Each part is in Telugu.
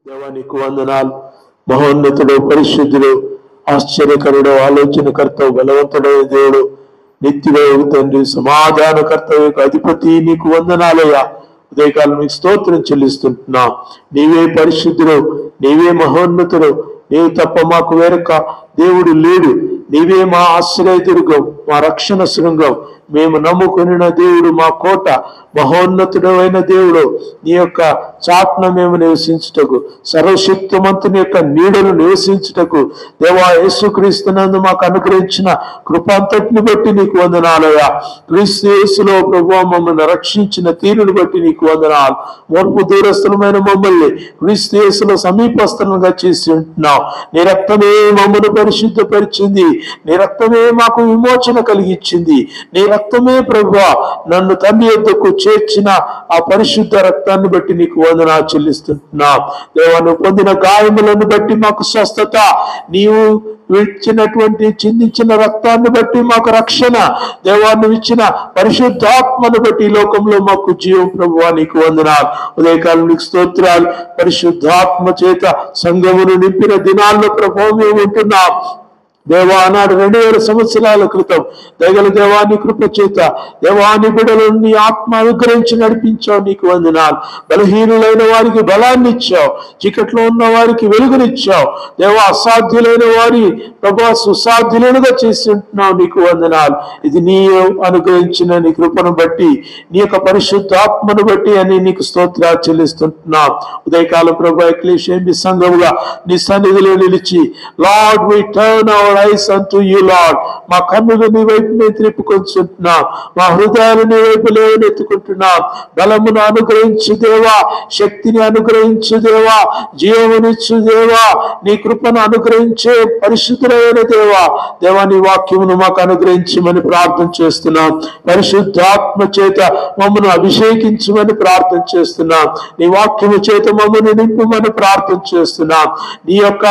దేవా నీకు వందనాలు. మహోన్నతుడు, పరిశుద్ధుడు, ఆశ్చర్యకరుడు, ఆలోచనకర్త, బలవంతుడైన దేవుడు, నిత్యుడైన తండ్రి, సమాధానకర్త, అధిపతి, నీకు వందనాలయ్యా. ఉదయకాలం నీకు స్తోత్రం చెల్లిస్తుంటున్నా. నీవే పరిశుద్ధుడు, నీవే మహోన్నతుడు, నీవు తప్ప మాకు వేరొక దేవుడు లేడు. నీవే మా ఆశ్రయదుర్గం, మా రక్షణ శృంగం. మేము నమ్ముకున్న దేవుడు మా కోట, మహోన్నతుడైన దేవుడు. నీ యొక్క చాట్న మేము నివసించుటకు, సర్వశక్తిమంతుని యొక్క నీడను నివసించుటకు దేవా యేసుక్రీస్తునందు మాకు అనుగ్రహించిన కృపంతటిని బట్టి నీకు వందనాలయ్యా. క్రీస్తు యేసులో ప్రభువా మమ్మల్ని రక్షించిన తీరుని బట్టి నీకు వందనాలు. మూర్పు దూరస్థులమైన మమ్మల్ని క్రీస్తు యేసులో సమీపస్థులుగా చేసి ఉంటున్నావు. నీ రక్తమే మమ్మల్ని పరిశుద్ధపరిచింది. నీ రక్తమే మాకు విమోచన కలిగించింది. నీ రక్తమే ప్రభువా నన్ను తండ్రి యొద్దకు చేర్చిన ఆ పరిశుద్ధ రక్తాన్ని బట్టి నీకు వందనాలు చెల్లిస్తున్నాం. దేవా నువ్వు పొందిన గాయములను బట్టి మాకు స్వస్థత, నీవు ఇచ్చినటువంటి చిందించిన రక్తాన్ని బట్టి మాకు రక్షణ, దేవా నువ్వు ఇచ్చిన పరిశుద్ధాత్మను బట్టి ఈ లోకంలో మాకు జీవం. ప్రభువా నీకు వందనాలు. ఉదయకాలం నీకు స్తోత్రాలు. పరిశుద్ధాత్మ చేత సంఘమును నింపిన దినాల్లో ప్రభువు మేము ఉంటున్నాం. దేవా ఆనాడు 2000 సంవత్సరాల క్రితం దయగల దేవాని కృప చేత దేవాని బిడ్డలను నీ ఆత్మ అనుగ్రహించి నడిపించావు. నీకు వందనాలు. బలహీనులైన వారికి బలాన్ని ఇచ్చావు, చీకట్లో ఉన్న వారికి వెలుగునిచ్చావు. దేవా అసాధ్యులైన వారి ప్రభా సుసాధ్యులుగా చేసి ఉంటున్నావు. నీకు వందనాలు. ఇది నీ అనుగ్రహించిన నీ కృపను బట్టి, నీ యొక్క పరిశుద్ధాత్మను బట్టి అని నీకు స్తోత్రాలు చెల్లిస్తుంటున్నాం. ఉదయకాలం ప్రభా ఎక్లీషియా సంఘముగా నీ సన్నిధిలో నిలిచి, lord we turn our eyes unto you, Lord. మా కన్నులు నీ వైపు మేము త్రిప్పుకొంచుంటున్నాం. మా హృదయాలు నీ వైపు లేవనెత్తుకుంటున్నాం. బలమును అనుగ్రహించు దేవా, శక్తిని అనుగ్రహించు దేవా, జీవమునిచ్చు దేవా, నీ కృపను అనుగ్రహించే పరిశుద్ధులైన దేవా. దేవా నీ వాక్యమును మాకు అనుగ్రహించమని ప్రార్థన చేస్తున్నాం. పరిశుద్ధాత్మ చేత మమ్మను అభిషేకించమని ప్రార్థన చేస్తున్నాం. నీ వాక్యము చేత మమ్మల్ని నింపమని ప్రార్థన చేస్తున్నాం. నీ యొక్క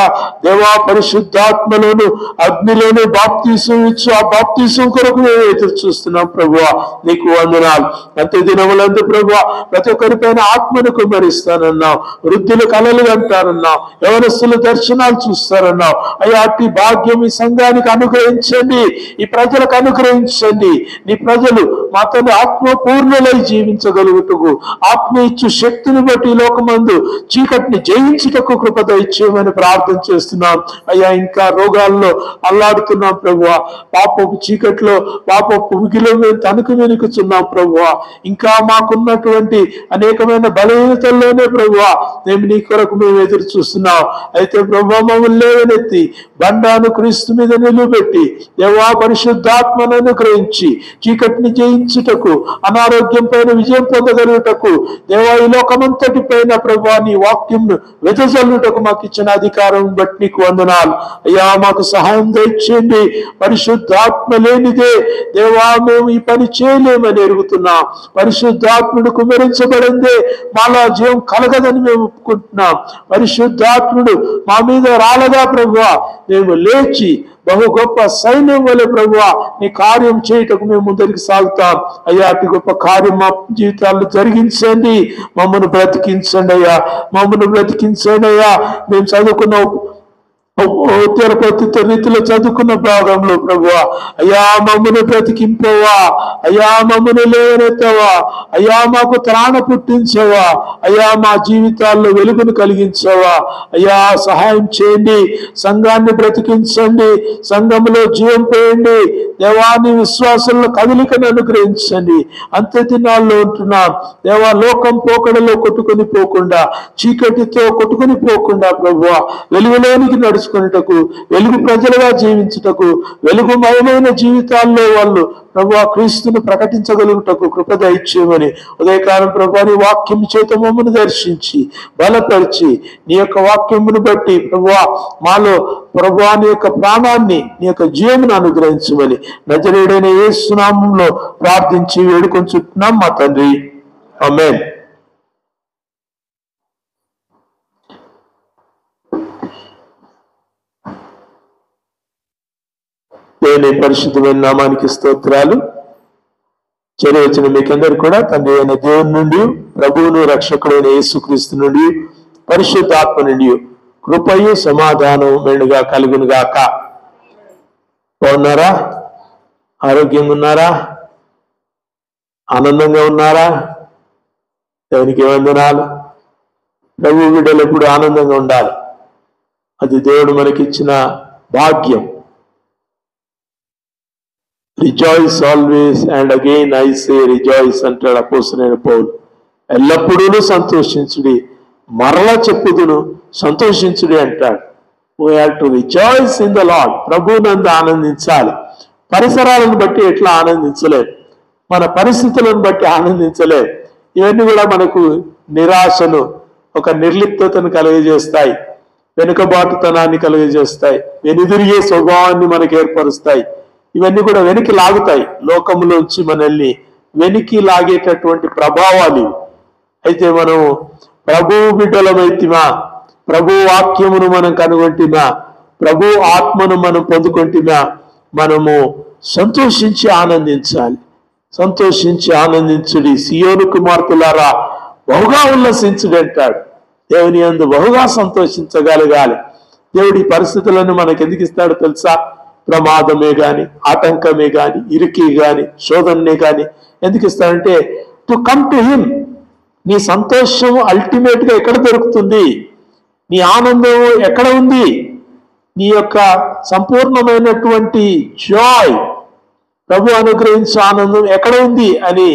దేవా పరిశుద్ధాత్మలోను అగ్నిలోను బాప్తీసం ఇచ్చు, ఆ బాప్తీసం కొరకు మేము ఎదురు చూస్తున్నాం. ప్రభువా నీకు వందనాలు. అంత్య దినములందు ప్రభువా ప్రతి ఒక్కరిపైన ఆత్మను కుమ్మరిస్తానన్నావు. వృద్ధులు కలలు అంటారన్నావు, యవనస్తులు దర్శనాలు చూస్తారన్నావు. అయ్యా అట్టి భాగ్యం ఈ సంఘానికి అనుగ్రహించండి, ఈ ప్రజలకు అనుగ్రహించండి. నీ ప్రజలు మాతో ఆత్మ పూర్ణులై జీవించగలుగుటకు, ఆత్మ ఇచ్చు శక్తిని బట్టి లోకమందు చీకటిని జయించుటకు కృప దయచేయమని ప్రార్థన చేస్తున్నాం. అయ్యా ఇంకా రోగాల్లో అల్లాడుతున్నాం ప్రభువా, పాపపు చీకట్లో పాపపు ఉగిలో మేము తణుకు వెనుకుతున్నాం ప్రభువా. ఇంకా మాకున్నటువంటి అనేకమైన బలహీనతల్లోనే ప్రభువా మేము నీ కొరకు మేము ఎదురు చూస్తున్నాం. అయితే ప్రభువా మమ్మల్ని లేవనెత్తి బండాను క్రీస్తు మీద నిలువబెట్టి దేవా పరిశుద్ధాత్మను అనుగ్రహించి చీకటిని జయించుటకు, అనారోగ్యం పైన విజయం పొందగలుగుటకు దేవా ఈ లోకమంతటి పైన ప్రభువా నీ వాక్యంను వెదజల్లుటకు మాకు ఇచ్చిన అధికారం బట్టి నీకు వందనాలు. అయ్యా మాకు సహాయం దయచేయండి. పరిశుద్ధాత్మ లేనిదే దేవా మేము ఈ పని చేయలేమని ఎరుగుతున్నాం. పరిశుద్ధాత్ముడు కుమరించబడిందే మాలో జీవం కలగదని మేము ఒప్పుకుంటున్నాం. పరిశుద్ధాత్ముడు మా మీద రాలగా ప్రభువా మేము లేచి బహు గొప్ప సైన్యం వలె ప్రభువా నీ కార్యం చేయటకు మేము ముందరికి సాగుతాం. అయ్యా అతి గొప్ప కార్యం మా జీవితాల్లో జరిగించండి. మమ్మల్ని బ్రతికించండి అయ్యా, మమ్మల్ని బ్రతికించండి అయ్యా. మేము చదువుకున్న తిరుపతి రీతిలో చదువుకున్న భాగంలో ప్రభువా అయ్యా మమ్మల్ని బ్రతికింపవా, అయ్యా మమ్మల్ని లేవనెత్తవా, అయ్యా మాకు త్రాణ పుట్టించవా, అయ్యా మా జీవితాల్లో వెలుగును కలిగించవా. అయ్యా సహాయం చేయండి, సంఘాన్ని బ్రతికించండి, సంఘంలో జీవం పోయండి. దేవాని విశ్వాసంలో కదలికను అనుగ్రహించండి. అంత్య దినాల్లో ఉంటున్నాం దేవా, లోకం పోకడలో కొట్టుకొని పోకుండా, చీకటితో కొట్టుకొని పోకుండా ప్రభువా వెలుగులోనికి నడుచుకునేటకు, వెలుగు ప్రజలుగా జీవించుటకు, వెలుగుమయమైన జీవితాల్లో వాళ్ళు ప్రభువా క్రీస్తును ప్రకటించగలుగుటకు కృప దయచేయమని ఉదయకాలం ప్రభువా నీ వాక్యం చేత మమ్మను దర్శించి బలపరిచి నీ యొక్క వాక్యమును బట్టి ప్రభువా మాలో ప్రభువా నీ యొక్క ప్రాణాన్ని, నీ యొక్క జీవమును అనుగ్రహించమని నజరేయుడైన యేసు నామములో ప్రార్థించి వేడుకొంచుతున్నాం మా తండ్రి. ఆమేన్. దేవుని పరిశుద్ధమైన నామానికి స్తోత్రాలు. చేరవచ్చిన మీకందరూ కూడా తండ్రి అయిన దేవుని నుండి, ప్రభువును రక్షకుడైన యేసుక్రీస్తు నుండి పరిశుద్ధాత్మ నుండి కృపయు సమాధానం మెండుగా కలుగునుగాక. బాగున్నారా? ఆరోగ్యంగా ఉన్నారా? ఆనందంగా ఉన్నారా? దేవునికి వందనాలు. ప్రభు బిడ్డలు ఎప్పుడు ఆనందంగా ఉండాలి. అది దేవుడు మనకిచ్చిన భాగ్యం. Rejoice always and again I say rejoice అంటాడు అపోస్తలుడైన పౌలు. ఎల్లప్పుడూ సంతోషించుడి, మరలా చెప్పుదును సంతోషించుడి అంటాడు. We have to rejoice in the lord. ప్రభువునందు ఆనందించాలి. పరిసరాలను బట్టి ఎట్లా ఆనందించలేదు, మన పరిస్థితులను బట్టి ఆనందించలేదు. ఇవన్నీ కూడా మనకు నిరాశను, ఒక నిర్లిప్తతను కలుగజేస్తాయి, వెనుకబాటుతనాన్ని కలుగజేస్తాయి, వెనుదిరిగే స్వభావాన్ని మనకు ఏర్పరుస్తాయి. ఇవన్నీ కూడా వెనక్కి లాగుతాయి, లోకంలోంచి మనల్ని వెనక్కి లాగేటటువంటి ప్రభావాలు. అయితే మనం ప్రభు బిడ్డలమైతిమా, ప్రభు వాక్యమును మనం కనుగొంటిమా, ప్రభు ఆత్మను మనం పొందుకొంటిమా, మనము సంతోషించి ఆనందించాలి. సంతోషించి ఆనందించుడి, సియోను కుమార్తెలారా బహుగా ఉల్లసించుడి అంటాడు. దేవుని యందు బహుగా సంతోషించగలగాలి. దేవుడి పరిస్థితులను మనకు ఎందుకు ఇస్తాడో తెలుసా? ప్రమాదమే గాని, ఆటంకమే గాని, ఇరికి గాని, శోధనే గాని ఎందుకు ఇస్తాడంటే టు కమ్ టు హిమ్. నీ సంతోషం అల్టిమేట్ గా ఎక్కడ దొరుకుతుంది? నీ ఆనందం ఎక్కడ ఉంది? నీ యొక్క సంపూర్ణమైనటువంటి జాయ్, ప్రభు అనుగ్రహించే ఆనందం ఎక్కడ ఉంది అని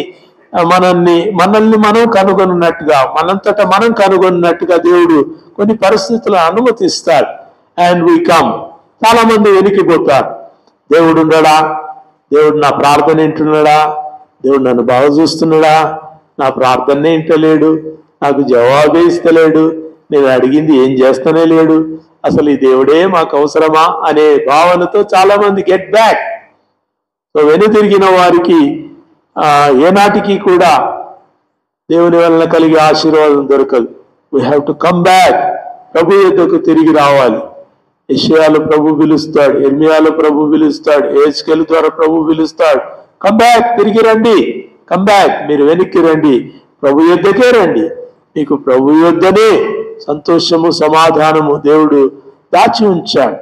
మనల్ని మనం కనుగొన్నట్టుగా, మనంతటా మనం కనుగొన్నట్టుగా దేవుడు కొన్ని పరిస్థితులను అనుమతిస్తాడు. And we come. చాలా మంది వెనికిపోతారు. దేవుడు ఉన్నాడా? దేవుడు నా ప్రార్థన వింటున్నాడా? దేవుడు నన్ను బాగా చూస్తున్నాడా? నా ప్రార్థనే వింటలేడు, నాకు జవాబే ఇస్తలేడు, నేను అడిగింది ఏం చేస్తూనే లేడు, అసలు ఈ దేవుడే మాకు అవసరమా అనే భావనతో చాలా మంది గెట్ బ్యాక్. సో వెనుతిరిగిన వారికి ఏనాటికి కూడా దేవుని వలన కలిగే ఆశీర్వాదం దొరకదు. We have to come back. ప్రభు యొద్దకు తిరిగి రావాలి. యెషయాలో ప్రభు పిలుస్తాడు, ఇర్మియాలో ప్రభు పిలుస్తాడు, యెహెజ్కేలు ద్వారా ప్రభు పిలుస్తాడు. కమ్ బ్యాక్, తిరిగి రండి, కమ్ బ్యాక్, మీరు వెనక్కి రండి, ప్రభు యొద్దకే రండి. మీకు ప్రభు యొద్దనే సంతోషము సమాధానము దేవుడు దాచి ఉంచాడు.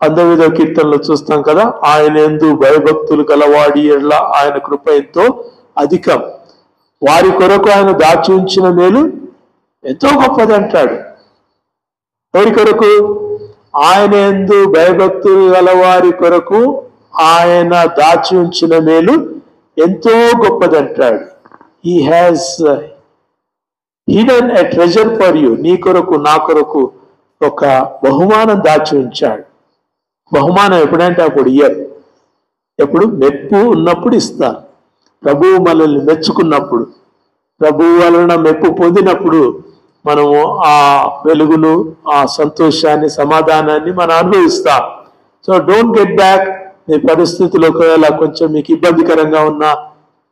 19వ కీర్తనలో చూస్తాం కదా, ఆయన యందు భయభక్తులు గలవాడి ఎడల ఆయన కృప ఎంతో అధికం, వారి కొరకు ఆయన దాచి ఉంచిన మేలు ఎంతో గొప్పది అంటాడు. ఎవరి కొరకు? ఆయన యందు భయభక్తులు గలవారి కొరకు ఆయన దాచి ఉంచిన మేలు ఎంతో గొప్పదంటాడు. He has hidden a treasure for you. నీ కొరకు నా కొరకు ఒక బహుమానం దాచి ఉంచాడు. బహుమానం ఎప్పుడంటే అప్పుడు ఇయ్యరు. ఎప్పుడు? మెప్పు ఉన్నప్పుడు ఇస్తారు. ప్రభువు మనల్ని మెచ్చుకున్నప్పుడు, ప్రభువు వలన మెప్పు పొందినప్పుడు మనము ఆ వెలుగును, ఆ సంతోషాన్ని, సమాధానాన్ని మనం అనుభవిస్తాం. So don't get back. మీ పరిస్థితులు ఒకవేళ కొంచెం మీకు ఇబ్బందికరంగా ఉన్నా,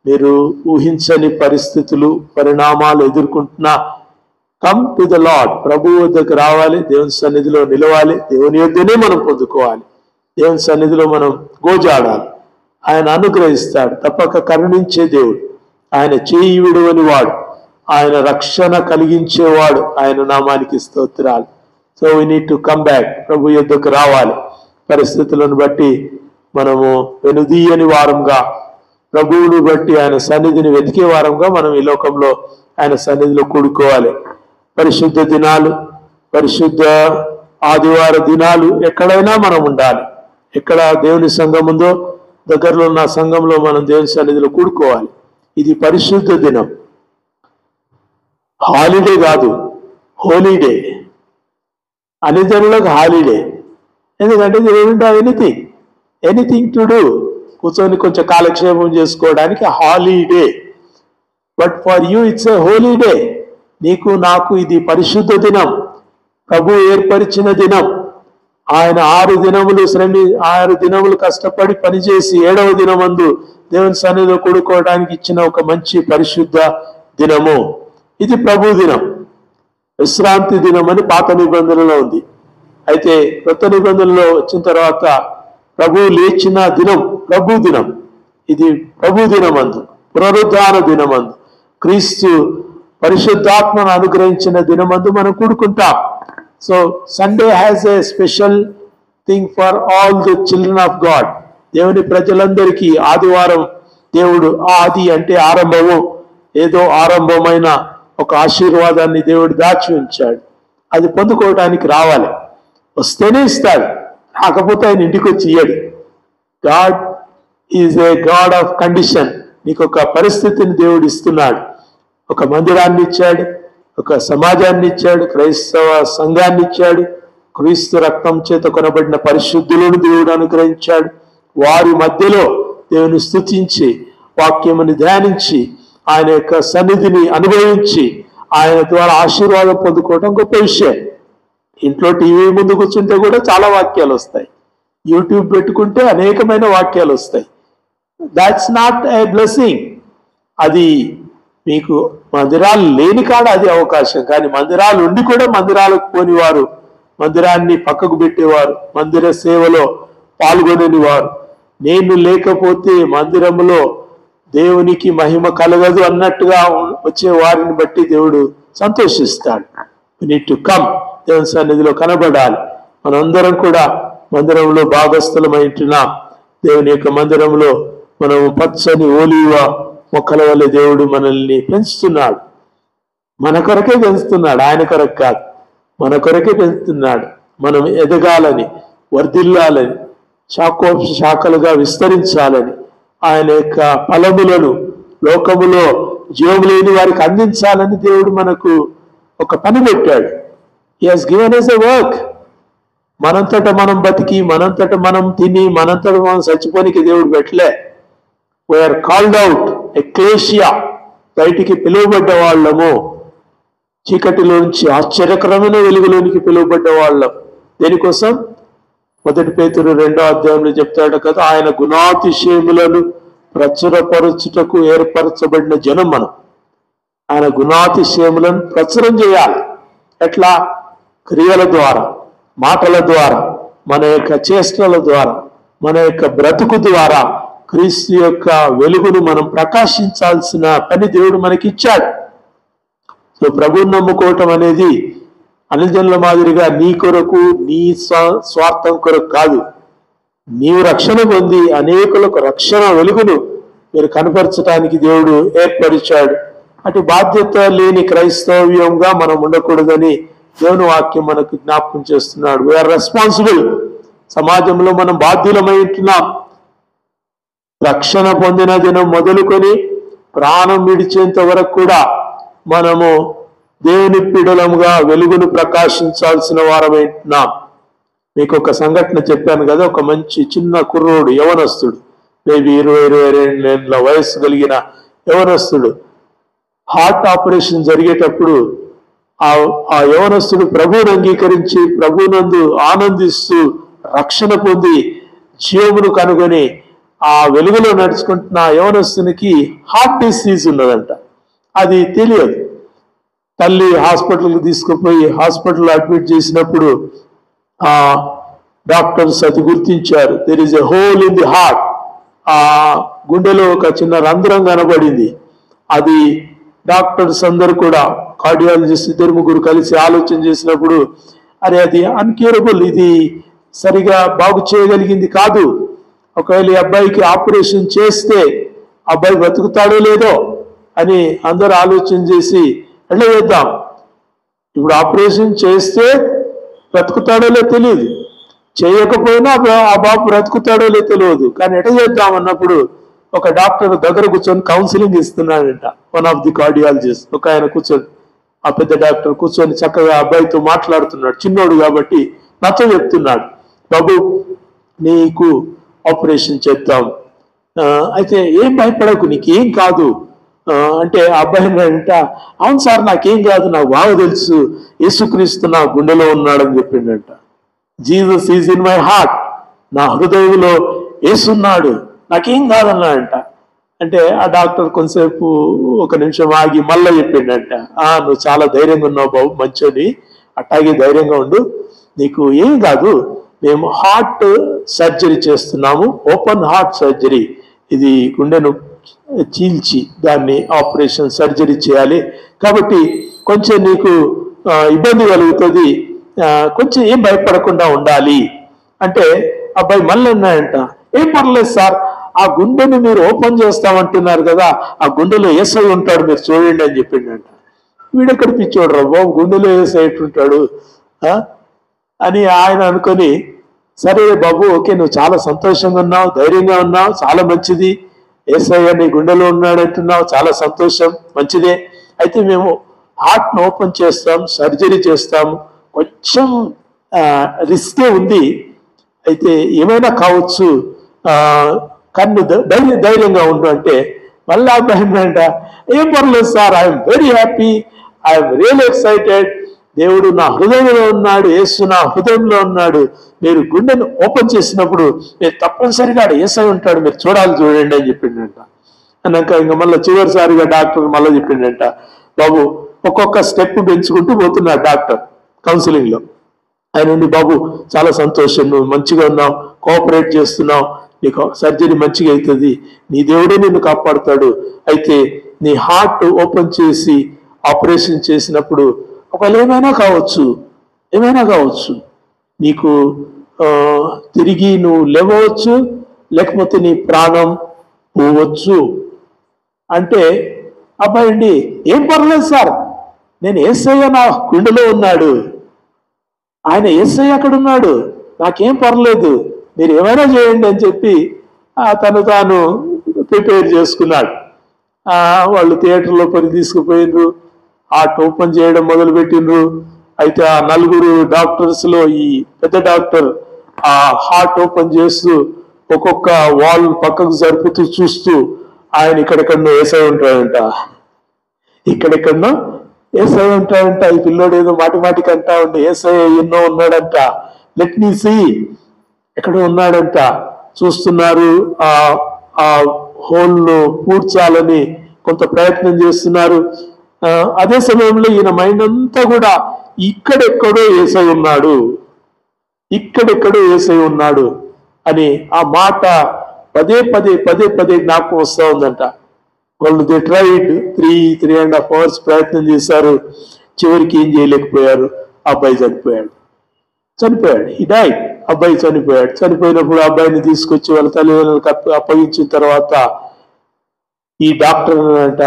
మీరు ఊహించని పరిస్థితులు, పరిణామాలు ఎదుర్కొంటున్నా, కమ్ టు ద లార్డ్. ప్రభు వద్దకు రావాలి, దేవుని సన్నిధిలో నిలవాలి, దేవుని యొద్దనే మనం పొందుకోవాలి, దేవుని సన్నిధిలో మనం గోజాడాలి. ఆయన అనుగ్రహిస్తాడు, తప్పక కరుణించే దేవుడు. ఆయన చేయి విడువని వాడు, ఆయన రక్షణ కలిగించేవాడు. ఆయన నామానికి స్తోత్రాలు. So we need to come back. ప్రభు యొద్దకు రావాలి. పరిస్థితులను బట్టి మనము వెనుదీయని వారంగా, ప్రభువును బట్టి ఆయన సన్నిధిని వెతికే వారంగా మనం ఈ లోకంలో ఆయన సన్నిధిలో కూడుకోవాలి. పరిశుద్ధ దినాలు, పరిశుద్ధ ఆదివార దినాలు ఎక్కడైనా మనం ఉండాలి. ఎక్కడ దేవుని సంఘం ఉందో దగ్గరలో ఉన్న సంఘంలో మనం దేవుని సన్నిధిలో కూడుకోవాలి. ఇది పరిశుద్ధ దినం, హాలిడే కాదు, హోలీడే. అన్ని జనులకు హాలిడే. ఎందుకంటే ఎనీథింగ్ టు డూ, కూర్చొని కొంచెం కాలక్షేపం చేసుకోవడానికి holiday. But for you it's a holiday. నీకు నాకు ఇది పరిశుద్ధ దినం, ప్రభు ఏర్పరిచిన దినం. ఆయన 6 దినములు కష్టపడి పనిచేసి 7వ దినమందు దేవుని సన్నిధిలో కూడుకోవడానికి ఇచ్చిన ఒక మంచి పరిశుద్ధ దినము. ఇది ప్రభు దినం. విశ్రాంతి దినం అని పాత నిబంధనలో ఉంది. అయితే కొత్త నిబంధనలో వచ్చిన తర్వాత ప్రభు లేచిన దినం ప్రభు దినం. ఇది ప్రభు దినమందు, పునరుద్ధాన దినమందు, క్రీస్తు పరిశుద్ధాత్మను అనుగ్రహించిన దినమందు మనం కూడుకుంటాం. So Sunday has a special thing for all the children of God. దేవుని ప్రజలందరికీ ఆదివారం దేవుడు, ఆది అంటే ఆరంభము, ఏదో ఆరంభమైన ఒక ఆశీర్వాదాన్ని దేవుడు దాచి ఉంచాడు. అది పొందుకోవడానికి రావాలి, వస్తేనే ఇస్తాడు, రాకపోతే ఆయన ఇంటికి వచ్చి ఇయ్యడు. God is a God of condition. నీకు ఒక పరిస్థితిని దేవుడు ఇస్తున్నాడు. ఒక మందిరాన్ని ఇచ్చాడు, ఒక సమాజాన్ని ఇచ్చాడు, క్రైస్తవ సంఘాన్ని ఇచ్చాడు, క్రీస్తు రక్తం చేత కొనబడిన పరిశుద్ధులను దేవుడు అనుగ్రహించాడు. వారి మధ్యలో దేవుని స్తుతించి, వాక్యముని ధ్యానించి, ఆయన యొక్క సన్నిధిని అనుభవించి, ఆయన ద్వారా ఆశీర్వాదం పొందుకోవడం గొప్ప విషయం. ఇంట్లో టీవీ ముందు కూర్చుంటే కూడా చాలా వాక్యాలు వస్తాయి, యూట్యూబ్ పెట్టుకుంటే అనేకమైన వాక్యాలు వస్తాయి. That's not a blessing. అది మీకు మందిరాలు లేని కాడ అది అవకాశం, కానీ మందిరాలు ఉండి కూడా మందిరాలకు పోనివారు, మందిరాన్ని పక్కకు పెట్టేవారు, మందిర సేవలో పాల్గొనని వారు, నేను లేకపోతే మందిరంలో దేవునికి మహిమ కలగదు అన్నట్టుగా వచ్చే వారిని బట్టి దేవుడు సంతోషిస్తాడు. We need to come. దేవుని సన్నిధిలో కనబడాలి. మనందరం కూడా మందిరంలో భాగస్థలమై ఉంటున్నాం. దేవుని యొక్క మందిరంలో మనం పచ్చని ఓలివ మొక్కల వల్ల దేవుడు మనల్ని పెంచుతున్నాడు. మన కొరకే పెంచుతున్నాడు, ఆయన కొరకు కాదు, మన కొరకే పెంచుతున్నాడు. మనం ఎదగాలని, వర్ధిల్లాలని, శాఖలుగా విస్తరించాలని, ఆయన యొక్క ఫలములను లోకములో జీవము లేని వారికి అందించాలని దేవుడు మనకు ఒక పని పెట్టాడు. He has given us a work. మనంతట మనం బతికి, మనంతట మనం తిని, మనంతట మనం చచ్చిపోనికి దేవుడు పెట్టలే. వీఆర్ కాల్డ్ అవుట్, ఎక్లేషియా, బయటికి పిలువబడ్డ వాళ్ళము, చీకటిలోంచి ఆశ్చర్యకరమైన వెలుగులోనికి పిలువబడ్డ వాళ్ళం. దేనికోసం? 1 పేతురు 2వ అధ్యాయంలో చెప్తాడు కదా, ఆయన గుణాతిశయములను ప్రచురపరచుటకు ఏర్పరచబడిన జనం మనం. ఆయన గుణాతిశయములను ప్రచురం చేయాలి. ఎట్లా? క్రియల ద్వారా, మాటల ద్వారా, మన యొక్క చేష్టల ద్వారా, మన యొక్క బ్రతుకు ద్వారా క్రీస్తు యొక్క వెలుగును మనం ప్రకాశించాల్సిన పని దేవుడు మనకి ఇచ్చాడు. సో ప్రభువుని నమ్ముకోవటం అనేది అన్యజనుల మాదిరిగా నీ కొరకు, నీ స్వార్థం కొరకు కాదు. నీవు రక్షణ పొంది అనేకులకు రక్షణ వెలుగును మీరు కనపరచడానికి దేవుడు ఏర్పరిచాడు. అటు బాధ్యత లేని క్రైస్తవ్యంగా మనం ఉండకూడదని దేవుని వాక్యం మనకు జ్ఞాపకం చేస్తున్నాడు. We are responsible. సమాజంలో మనం బాధ్యులమై ఉంటున్నాం. రక్షణ పొందిన దినం మొదలుకొని ప్రాణం విడిచేంత వరకు కూడా మనము దేవుని పిడలముగా వెలుగును ప్రకాశించాల్సిన వారమై ఉంటున్నాం. మీకు ఒక సంఘటన చెప్పాను కదా, ఒక మంచి చిన్న కుర్రోడు, యవనస్తుడు, మేబీ 20-22 ఏళ్ళ వయస్సు కలిగిన యవనస్తుడు, హార్ట్ ఆపరేషన్ జరిగేటప్పుడు ఆ యవనస్తుడు ప్రభువును అంగీకరించి, ప్రభువునందు ఆనందిస్తూ రక్షణ పొంది జీవమును కనుగొని ఆ వెలుగులో నడుచుకుంటున్న ఆ యవనస్తునికి హార్ట్ డిసీజ్ ఉన్నదంట. అది తెలియదు. తల్లి హాస్పిటల్కి తీసుకుపోయి హాస్పిటల్లో అడ్మిట్ చేసినప్పుడు ఆ డాక్టర్స్ అది గుర్తించారు. There is a whole in the heart. ఆ గుండెలో ఒక చిన్న రంధ్రం కనబడింది. అది డాక్టర్స్ అందరు కూడా, కార్డియాలజిస్ట్ 2-3 కలిసి ఆలోచన చేసినప్పుడు, అరే అది అన్క్యూరబుల్, ఇది సరిగా బాగు చేయగలిగింది కాదు. ఒకవేళ ఈ అబ్బాయికి ఆపరేషన్ చేస్తే అబ్బాయి బతుకుతాడో లేదో అని అందరు ఆలోచన చేసి, ఎట్లా చేద్దాం, ఇప్పుడు ఆపరేషన్ చేస్తే బ్రతుకుతాడో లేదో తెలియదు, చేయకపోయినా ఆ బాబు బ్రతుకుతాడో లేదో తెలియదు, కానీ ఎట్లా చేద్దాం అన్నప్పుడు ఒక డాక్టర్ దగ్గర కూర్చొని కౌన్సిలింగ్ ఇస్తున్నాడంట. వన్ ఆఫ్ ది కార్డియాలజిస్ట్, ఒక ఆయన కూర్చొని, ఆ పెద్ద డాక్టర్ కూర్చొని చక్కగా అబ్బాయితో మాట్లాడుతున్నాడు. చిన్నోడు కాబట్టి నాతో చెప్తున్నాడు, బాబు నీకు ఆపరేషన్ చేద్దాం, అయితే ఏం భయపడకు, నీకేం కాదు అంటే ఆ అబ్బాయి అంట, అవును సార్ నాకేం కాదు, నాకు బాగా తెలుసు, యేసుక్రీస్తు నా గుండెలో ఉన్నాడని చెప్పిండంట. Jesus is in my heart, నా హృదయంలో యేసున్నాడు, నాకేం కాదన్నాడంట. అంటే ఆ డాక్టర్ కొంతసేపు 1 నిమిషం ఆగి మళ్ళీ చెప్పిండంట, నువ్వు చాలా ధైర్యంగా ఉన్నావు బాబు, మంచోని, అట్టాగే ధైర్యంగా ఉండు, నీకు ఏం కాదు, మేము హార్ట్ సర్జరీ చేస్తున్నాము, ఓపెన్ హార్ట్ సర్జరీ, ఇది గుండెను చీల్చి దాన్ని ఆపరేషన్ సర్జరీ చేయాలి. కాబట్టి కొంచెం నీకు ఇబ్బంది కలుగుతుంది, కొంచెం ఏం భయపడకుండా ఉండాలి అంటే అబ్బాయి మళ్ళీ ఉన్నాయంట, ఏం పర్లేదు సార్, ఆ గుండెని మీరు ఓపెన్ చేస్తామంటున్నారు కదా, ఆ గుండెలో యేసై ఉంటాడు, మీరు చూడండి అని చెప్పిండంట. వీడెక్కడ పిచ్చోడు రా బాబు, గుండెలో యేసై ఉంటాడు అని ఆయన అనుకొని, సరే బాబు ఓకే, నువ్వు చాలా సంతోషంగా ఉన్నావు, ధైర్యంగా ఉన్నావు, చాలా మంచిది, యేసయ్య నీ గుండెలో ఉన్నాడు అంటున్నావు, చాలా సంతోషం, మంచిదే. అయితే మేము హార్ట్ను ఓపెన్ చేస్తాం, సర్జరీ చేస్తాము, కొంచెం రిస్కే ఉంది, అయితే ఏమైనా కావచ్చు, కన్ను ధైర్యంగా ఉండు అంటే మళ్ళీ అబ్బాయిందంట, ఏం పర్లేదు sir, I'm very happy, I'm real excited, దేవుడు నా హృదయంలో ఉన్నాడు, యేసు నా హృదయంలో ఉన్నాడు, మీరు గుండెను ఓపెన్ చేసినప్పుడు మీరు తప్పనిసరిగా యేసై ఉంటాడు, మీరు చూడండి అని చెప్పిండంట. అన్నాక ఇంకా మళ్ళీ చివరిసారిగా డాక్టర్ మళ్ళీ చెప్పిండంట, బాబు ఒక్కొక్క స్టెప్ పెంచుకుంటూ పోతున్నాడు డాక్టర్ కౌన్సిలింగ్ లో. ఆయన ఉండి, బాబు చాలా సంతోషం, నువ్వు మంచిగా ఉన్నావు, కోఆపరేట్ చేస్తున్నావు, నీకు సర్జరీ మంచిగా అవుతుంది, నీ దేవుడే నిన్ను కాపాడుతాడు. అయితే నీ హార్ట్ ఓపెన్ చేసి ఆపరేషన్ చేసినప్పుడు ఒకవేళ ఏమైనా కావచ్చు, నీకు తిరిగి నువ్వు లేవచ్చు, లేకపోతే నీ ప్రాణం పోవచ్చు అంటే, అబ్బాయి అండి ఏం పర్లేదు సార్, నేను యేసయ్య నా గుండెలో ఉన్నాడు, ఆయన యేసయ్య అక్కడ ఉన్నాడు, నాకేం పర్లేదు, మీరు ఏమైనా చేయండి అని చెప్పి తను తాను ప్రిపేర్ చేసుకున్నాడు. వాళ్ళు థియేటర్లో పని తీసుకుపోయినరు, హార్ట్ ఓపెన్ చేయడం మొదలుపెట్టినరు. అయితే ఆ నలుగురు డాక్టర్స్ లో ఈ పెద్ద డాక్టర్ ఆ హార్ట్ ఓపెన్ చేస్తూ ఒక్కొక్క వాల్ పక్కకు జరుపుతూ చూస్తూ, ఆయన ఇక్కడెక్కడో యేసయ్య ఉంటాడంట, ఇక్కడెక్కడో యేసయ్య ఉంటాడంట, ఈ పిల్లోడు ఏదో మాటికి అంటా ఉంటే యేసయ్య ఎన్నో ఉన్నాడంట, లెట్ మీ సీ, ఎక్కడో ఉన్నాడంట. చూస్తున్నారు, ఆ హోల్ను పూడ్చాలని కొంత ప్రయత్నం చేస్తున్నారు. అదే సమయంలో ఈయన మైండ్ అంతా కూడా ఇక్కడెక్కడో యేసయ్య ఉన్నాడు అని ఆ మాట పదే పదే జ్ఞాపకం వస్తూ ఉందంట. వాళ్ళు దే ట్రైడ్ 3.5 hours ప్రయత్నం చేశారు, చివరికి ఏం చేయలేకపోయారు, అబ్బాయి చనిపోయాడు. ఈ డైడ్, అబ్బాయి చనిపోయాడు. చనిపోయినప్పుడు అబ్బాయిని తీసుకొచ్చి వాళ్ళ తల్లిదండ్రులకు అప్పగించిన తర్వాత ఈ డాక్టర్ అంట,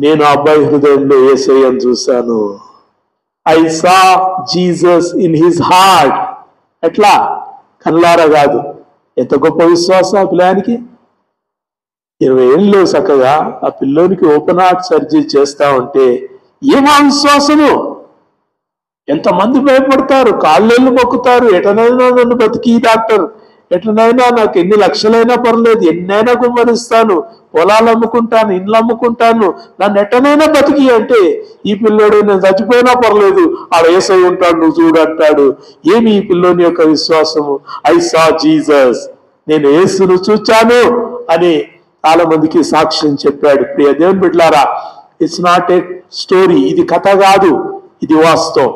నేను అబ్బాయి హృదయంలో యేసయ్యను చూశాను, I saw Jesus in his heart. ఎట్లా? కళ్ళారా కాదు. ఎంత గొప్ప విశ్వాసం ఆ పిల్లానికి. 20 ఏళ్ళు చక్కగా ఆ పిల్లోనికి ఓపెన్ హార్ట్ సర్జరీ చేస్తా ఉంటే ఏమా విశ్వాసము. ఎంతమంది భయపడతారు, కాళ్ళేళ్ళు మొక్కుతారు, ఎటనైనా నన్ను బతికి డాక్టర్, ఎట్లనైనా నాకు ఎన్ని లక్షలైనా పర్లేదు, ఎన్నైనా గుమ్మరిస్తాను, పొలాలు అమ్ముకుంటాను, ఇండ్లు అమ్ముకుంటాను, నన్ను ఎట్టనైనా బతికి అంటే, ఈ పిల్లోడు నేను చచ్చిపోయినా పర్లేదు, ఆడ యేసయ్య ఉంటాడు, నువ్వు చూడంటాడు. ఏమి ఈ పిల్లోని యొక్క విశ్వాసము? ఐ సా జీసస్, నేను యేసును చూచాను అని చాలా మందికి సాక్ష్యం చెప్పాడు. ప్రియ దేవుని బిడ్డలారా, ఇట్స్ నాట్ ఏ స్టోరీ, ఇది కథ కాదు, ఇది వాస్తవం.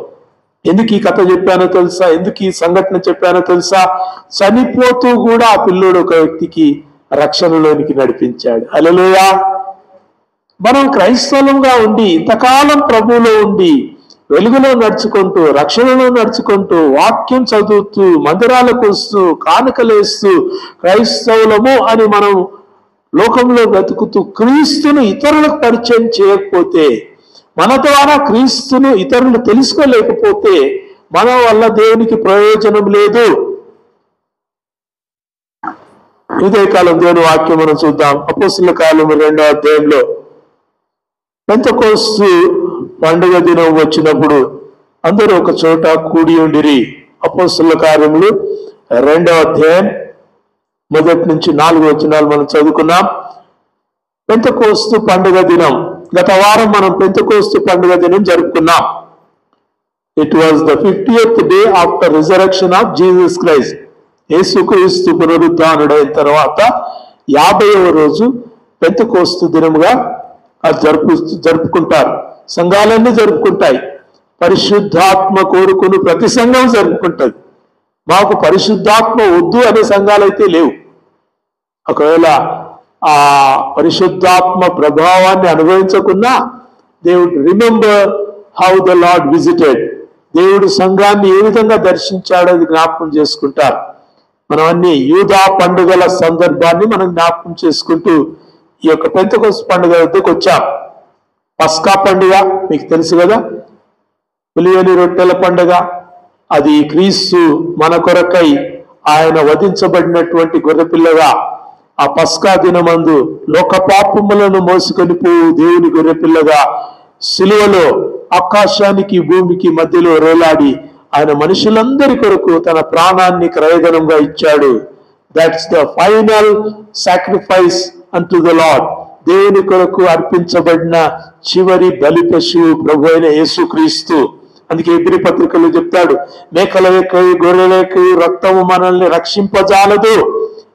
ఎందుకు ఈ కథ చెప్పానో తెలుసా? ఎందుకు ఈ సంఘటన చెప్పానో తెలుసా? చనిపోతూ కూడా ఆ పిల్లోడు ఒక వ్యక్తికి రక్షణలోనికి నడిపించాడు. హల్లెలూయా. మనం క్రైస్తవులుగా ఉండి ఇంతకాలం ప్రభువులో ఉండి వెలుగులో నడుచుకుంటూ, రక్షణలో నడుచుకుంటూ, వాక్యం చదువుతూ, మందిరాలకు వస్తూ, కానుకలేస్తూ క్రైస్తవులము అని మనం లోకంలో బ్రతుకుతూ క్రీస్తును ఇతరులకు పరిచయం చేయకపోతే, మన ద్వారా క్రీస్తును ఇతరులు తెలుసుకోలేకపోతే మన వల్ల దేవునికి ప్రయోజనం లేదు. ఉదయకాలం దేవుని వాక్యం మనం చూద్దాం. అపోస్తలుల కాలం 2వ అధ్యాయంలో పెంతెకోస్తు పండుగ దినం వచ్చినప్పుడు అందరూ ఒక చోట కూడి ఉండిరి. అపోస్తలుల కార్యములు 2వ అధ్యాయం 1 నుంచి 4 వచనాలు మనం చదువుకున్నాం. పెంతెకోస్తు పండుగ దినం, గత వారం మనం పెంతెకోస్తు పండుగ దినం జరుపుకున్నాం. It was the 50th day after resurrection of Jesus Christ. యేసుక్రీస్తు పునరుద్ధానుడైన తర్వాత 50వ రోజు పెంతెకోస్తు దినముగా జరుపుకుంటారు. సంఘాలన్నీ జరుపుకుంటాయి. పరిశుద్ధాత్మ కోరుకుని ప్రతి సంఘం జరుపుకుంటుంది. మాకు పరిశుద్ధాత్మ వద్దు అనే సంఘాలైతే లేవు. ఒకవేళ ఆ పరిశుద్ధాత్మ ప్రభావాన్ని అనుభవించకున్నా they would remember how the lord visited. దేవుడు సంఘాన్ని ఏ విధంగా దర్శించాడో అది జ్ఞాపకం చేసుకుంటారు. మనం అన్ని యూదా పండుగల సందర్భాన్ని మనం జ్ఞాపకం చేసుకుంటూ ఈ యొక్క పెంతెకొస్తు పండుగ వద్దకు వచ్చాం. పస్కా పండుగ మీకు తెలుసు కదా, పులియని రొట్టెల పండుగ. అది క్రీస్తు మన కొరకై ఆయన వధించబడినటువంటి గొర్రెపిల్లగా ఆ పస్కా దినమందు లోక పాపములను మోసుకొని పోవు దేవుని గొర్రెపిల్లగా సిలువలో ఆకాశానికి భూమికి మధ్యలో వేలాడి ఆయన మనుషులందరి కొరకు తన ప్రాణాన్ని క్రయధనంగా ఇచ్చాడు. That's the final sacrifice unto the lord. దేవుని కొరకు అర్పించబడిన చివరి బలి పశువు ప్రభు అయిన యేసుక్రీస్తు. అందుకే హెబ్రీ పత్రికలో చెప్తాడు, మేకల యొక్క గొర్రెల యొక్క రక్తము మనల్ని రక్షింపజాలదు.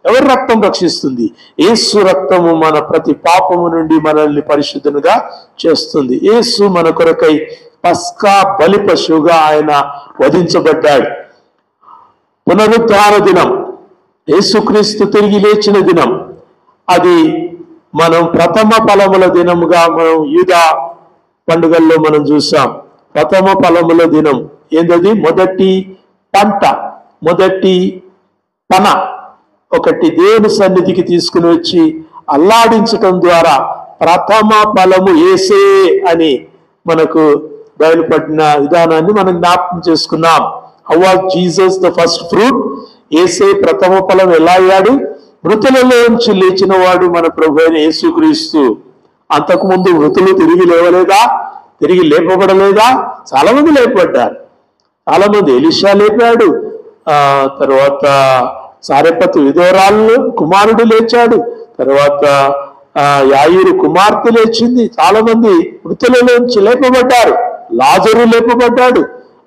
ఎవరి రక్తం రక్షిస్తుంది? యేసు రక్తము మన ప్రతి పాపము నుండి మనల్ని పరిశుద్ధునిగా చేస్తుంది. యేసు మన కొరకై పస్కా బలి పశువుగా ఆయన వధించబడ్డాడు. పునరుద్ధాన దినం, యేసుక్రీస్తు తిరిగి లేచిన దినం, అది మనం ప్రథమ ఫలముల దినముగా మనం యూదా పండుగల్లో మనం చూసాం. ప్రథమ ఫలముల దినం ఏంటది? మొదటి పంట, మొదటి పన ఒకటి దేవుని సన్నిధికి తీసుకుని వచ్చి అల్లాడించటం ద్వారా ప్రథమ ఫలము యేసే అని మనకు బయలుపడిన విధానాన్ని మనం జ్ఞాపకం చేసుకున్నాం. How was Jesus the first fruit? యేసే ప్రథమ ఫలం ఎలా అయ్యాడు? మృతులలోంచి లేచిన వాడు మన ప్రభు అయిన యేసుక్రీస్తు. అంతకుముందు మృతులు తిరిగి లేవలేదా? తిరిగి లేపబడలేదా? చాలా మంది లేపబడ్డారు. చాలా మంది. ఎలీషా లేపాడు, తర్వాత సారెపతు విధవరాలు కుమారుడు లేచాడు, తర్వాత యాయిరు కుమార్తె లేచింది. చాలా మంది మృతులలోంచి లేపబడ్డారు. లాజరు లేపబడ్డాడు.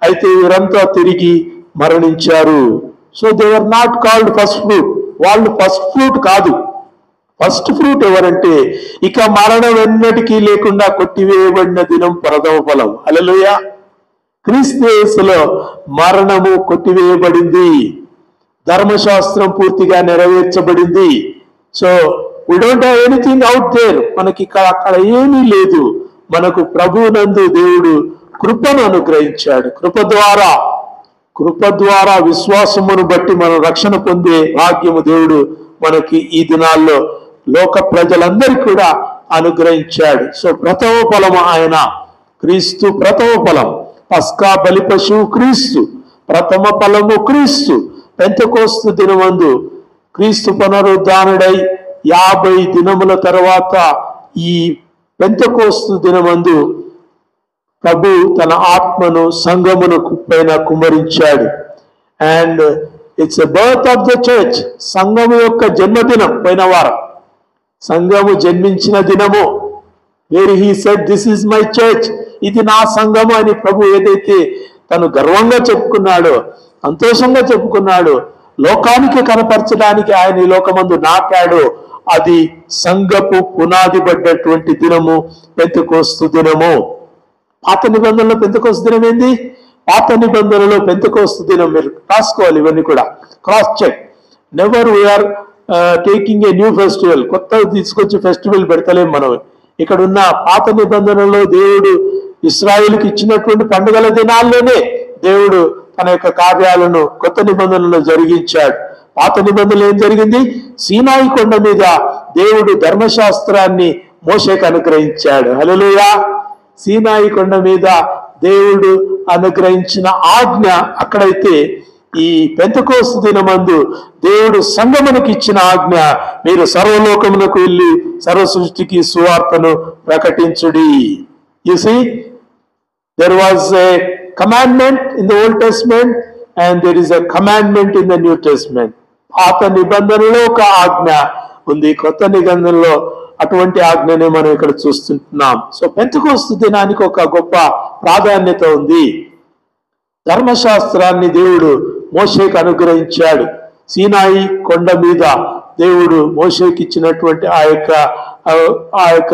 అయితే వీరంతా తిరిగి మరణించారు. So they are not called first fruit. వాళ్ళు ఫస్ట్ ఫ్రూట్ కాదు. ఫస్ట్ ఫ్రూట్ ఎవరంటే ఇక మరణం ఎన్నటికీ లేకుండా కొట్టివేయబడిన దినం ప్రథమ ఫలం. హల్లెలూయా. క్రీస్తు యేసులో మరణము కొట్టివేయబడింది. ధర్మశాస్త్రం పూర్తిగా నెరవేర్చబడింది. So we don't have anything out there. మనకి అక్కడ ఏమీ లేదు. మనకు ప్రభువునందు దేవుడు కృపను అనుగ్రహించాడు. కృప ద్వారా విశ్వాసమును బట్టి మనం రక్షణ పొందే భాగ్యము దేవుడు మనకి ఈ దినాల్లో లోక ప్రజలందరికీ కూడా అనుగ్రహించాడు. సో ప్రథమ ఫలము ఆయన క్రీస్తు. ప్రథమ ఫలం పస్కా బలి పశువు క్రీస్తు. ప్రథమ ఫలము క్రీస్తు. పెంతెకొస్తు దినమందు క్రీస్తు పునరుద్ధానుడై 50 దినముల తర్వాత ఈ పెంతెకొస్తు దినమందు ప్రభు తన ఆత్మను సంఘమును పైన కుమ్మరించాడు. And it's a birth of the church. సంఘము యొక్క జన్మదినం పోయిన వారం. సంఘము జన్మించిన దినము. Where he said this is my church, ఇది నా సంఘము అని ప్రభు ఏదైతే తను గర్వంగా చెప్పుకున్నాడో, సంతోషంగా చెప్పుకున్నాడో, లోకానికి కనపరచడానికి ఆయన ఈ లోకమందు నాటాడో, అది సంఘపు పునాది పడ్డటువంటి దినము పెంతెకొస్తు దినము. పాత నిబంధనలో పెంతెకొస్తు దినం ఏంది? పాత నిబంధనలో పెంతెకొస్తు దినం మీరు రాసుకోవాలి. ఇవన్నీ కూడా cross check. Never we are taking a new festival. కొత్తగా తీసుకొచ్చి ఫెస్టివల్ పెడతలేం మనం. ఇక్కడ ఉన్న పాత నిబంధనలో దేవుడు ఇశ్రాయేలుకి ఇచ్చినటువంటి పండుగల దినాల్లోనే దేవుడు తన యొక్క కార్యాలను కొత్త నిబంధనలో జరిగించాడు. పాత నిబంధనలు ఏం జరిగింది? సీనాయి కొండ మీద దేవుడు ధర్మశాస్త్రాన్ని మోషేకు అనుగ్రహించాడు. హల్లెలూయా. సీనాయి కొండ మీద దేవుడు అనుగ్రహించిన ఆజ్ఞ అక్కడైతే ఈ పెంతెకొస్తు దినమందు దేవుడు సంఘమునకు ఇచ్చిన ఆజ్ఞ, మీరు సర్వలోకమునకు వెళ్ళి సర్వ సృష్టికి సువార్తను ప్రకటించుడి. You see, there was a commandment in the Old Testament and there is a commandment in the New Testament. పాత నిబంధనలో ఒక ఆజ్ఞ ఉంది, కొత్త నిబంధనలో అటువంటి ఆజ్ఞనే మనం ఇక్కడ చూస్తున్నాం. సో పెంతెకొస్తు దినానికి ఒక గొప్ప ప్రాధాన్యత ఉంది. ధర్మశాస్త్రాన్ని దేవుడు మోషేకు అనుగ్రహించాడు. సీనాయి కొండ మీద దేవుడు మోషేకి ఇచ్చినటువంటి ఆ యొక్క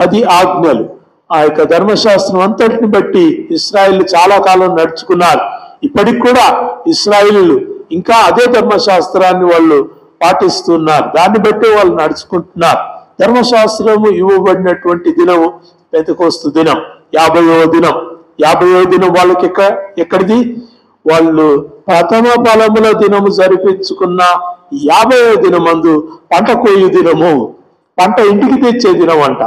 10 ఆజ్ఞలు, ఆ యొక్క ధర్మశాస్త్రం అంతటిని బట్టి ఇశ్రాయేలు చాలా కాలం నడుచుకున్నారు. ఇప్పటికి కూడా ఇశ్రాయేలు ఇంకా అదే ధర్మశాస్త్రాన్ని వాళ్ళు పాటిస్తున్నారు, దాన్ని బట్టి వాళ్ళు నడుచుకుంటున్నారు. ధర్మశాస్త్రము ఇవ్వబడినటువంటి దినము పెంతెకోస్తు దినం, 50వ దినం. 50వ దినం వాళ్ళకి ఎక్కడిది? వాళ్ళు ప్రథమ ఫలముల దినము జరిపించుకున్న 50వ దినమందు పంట కోయు దినము, పంట ఇంటికి తెచ్చే దినం అంట.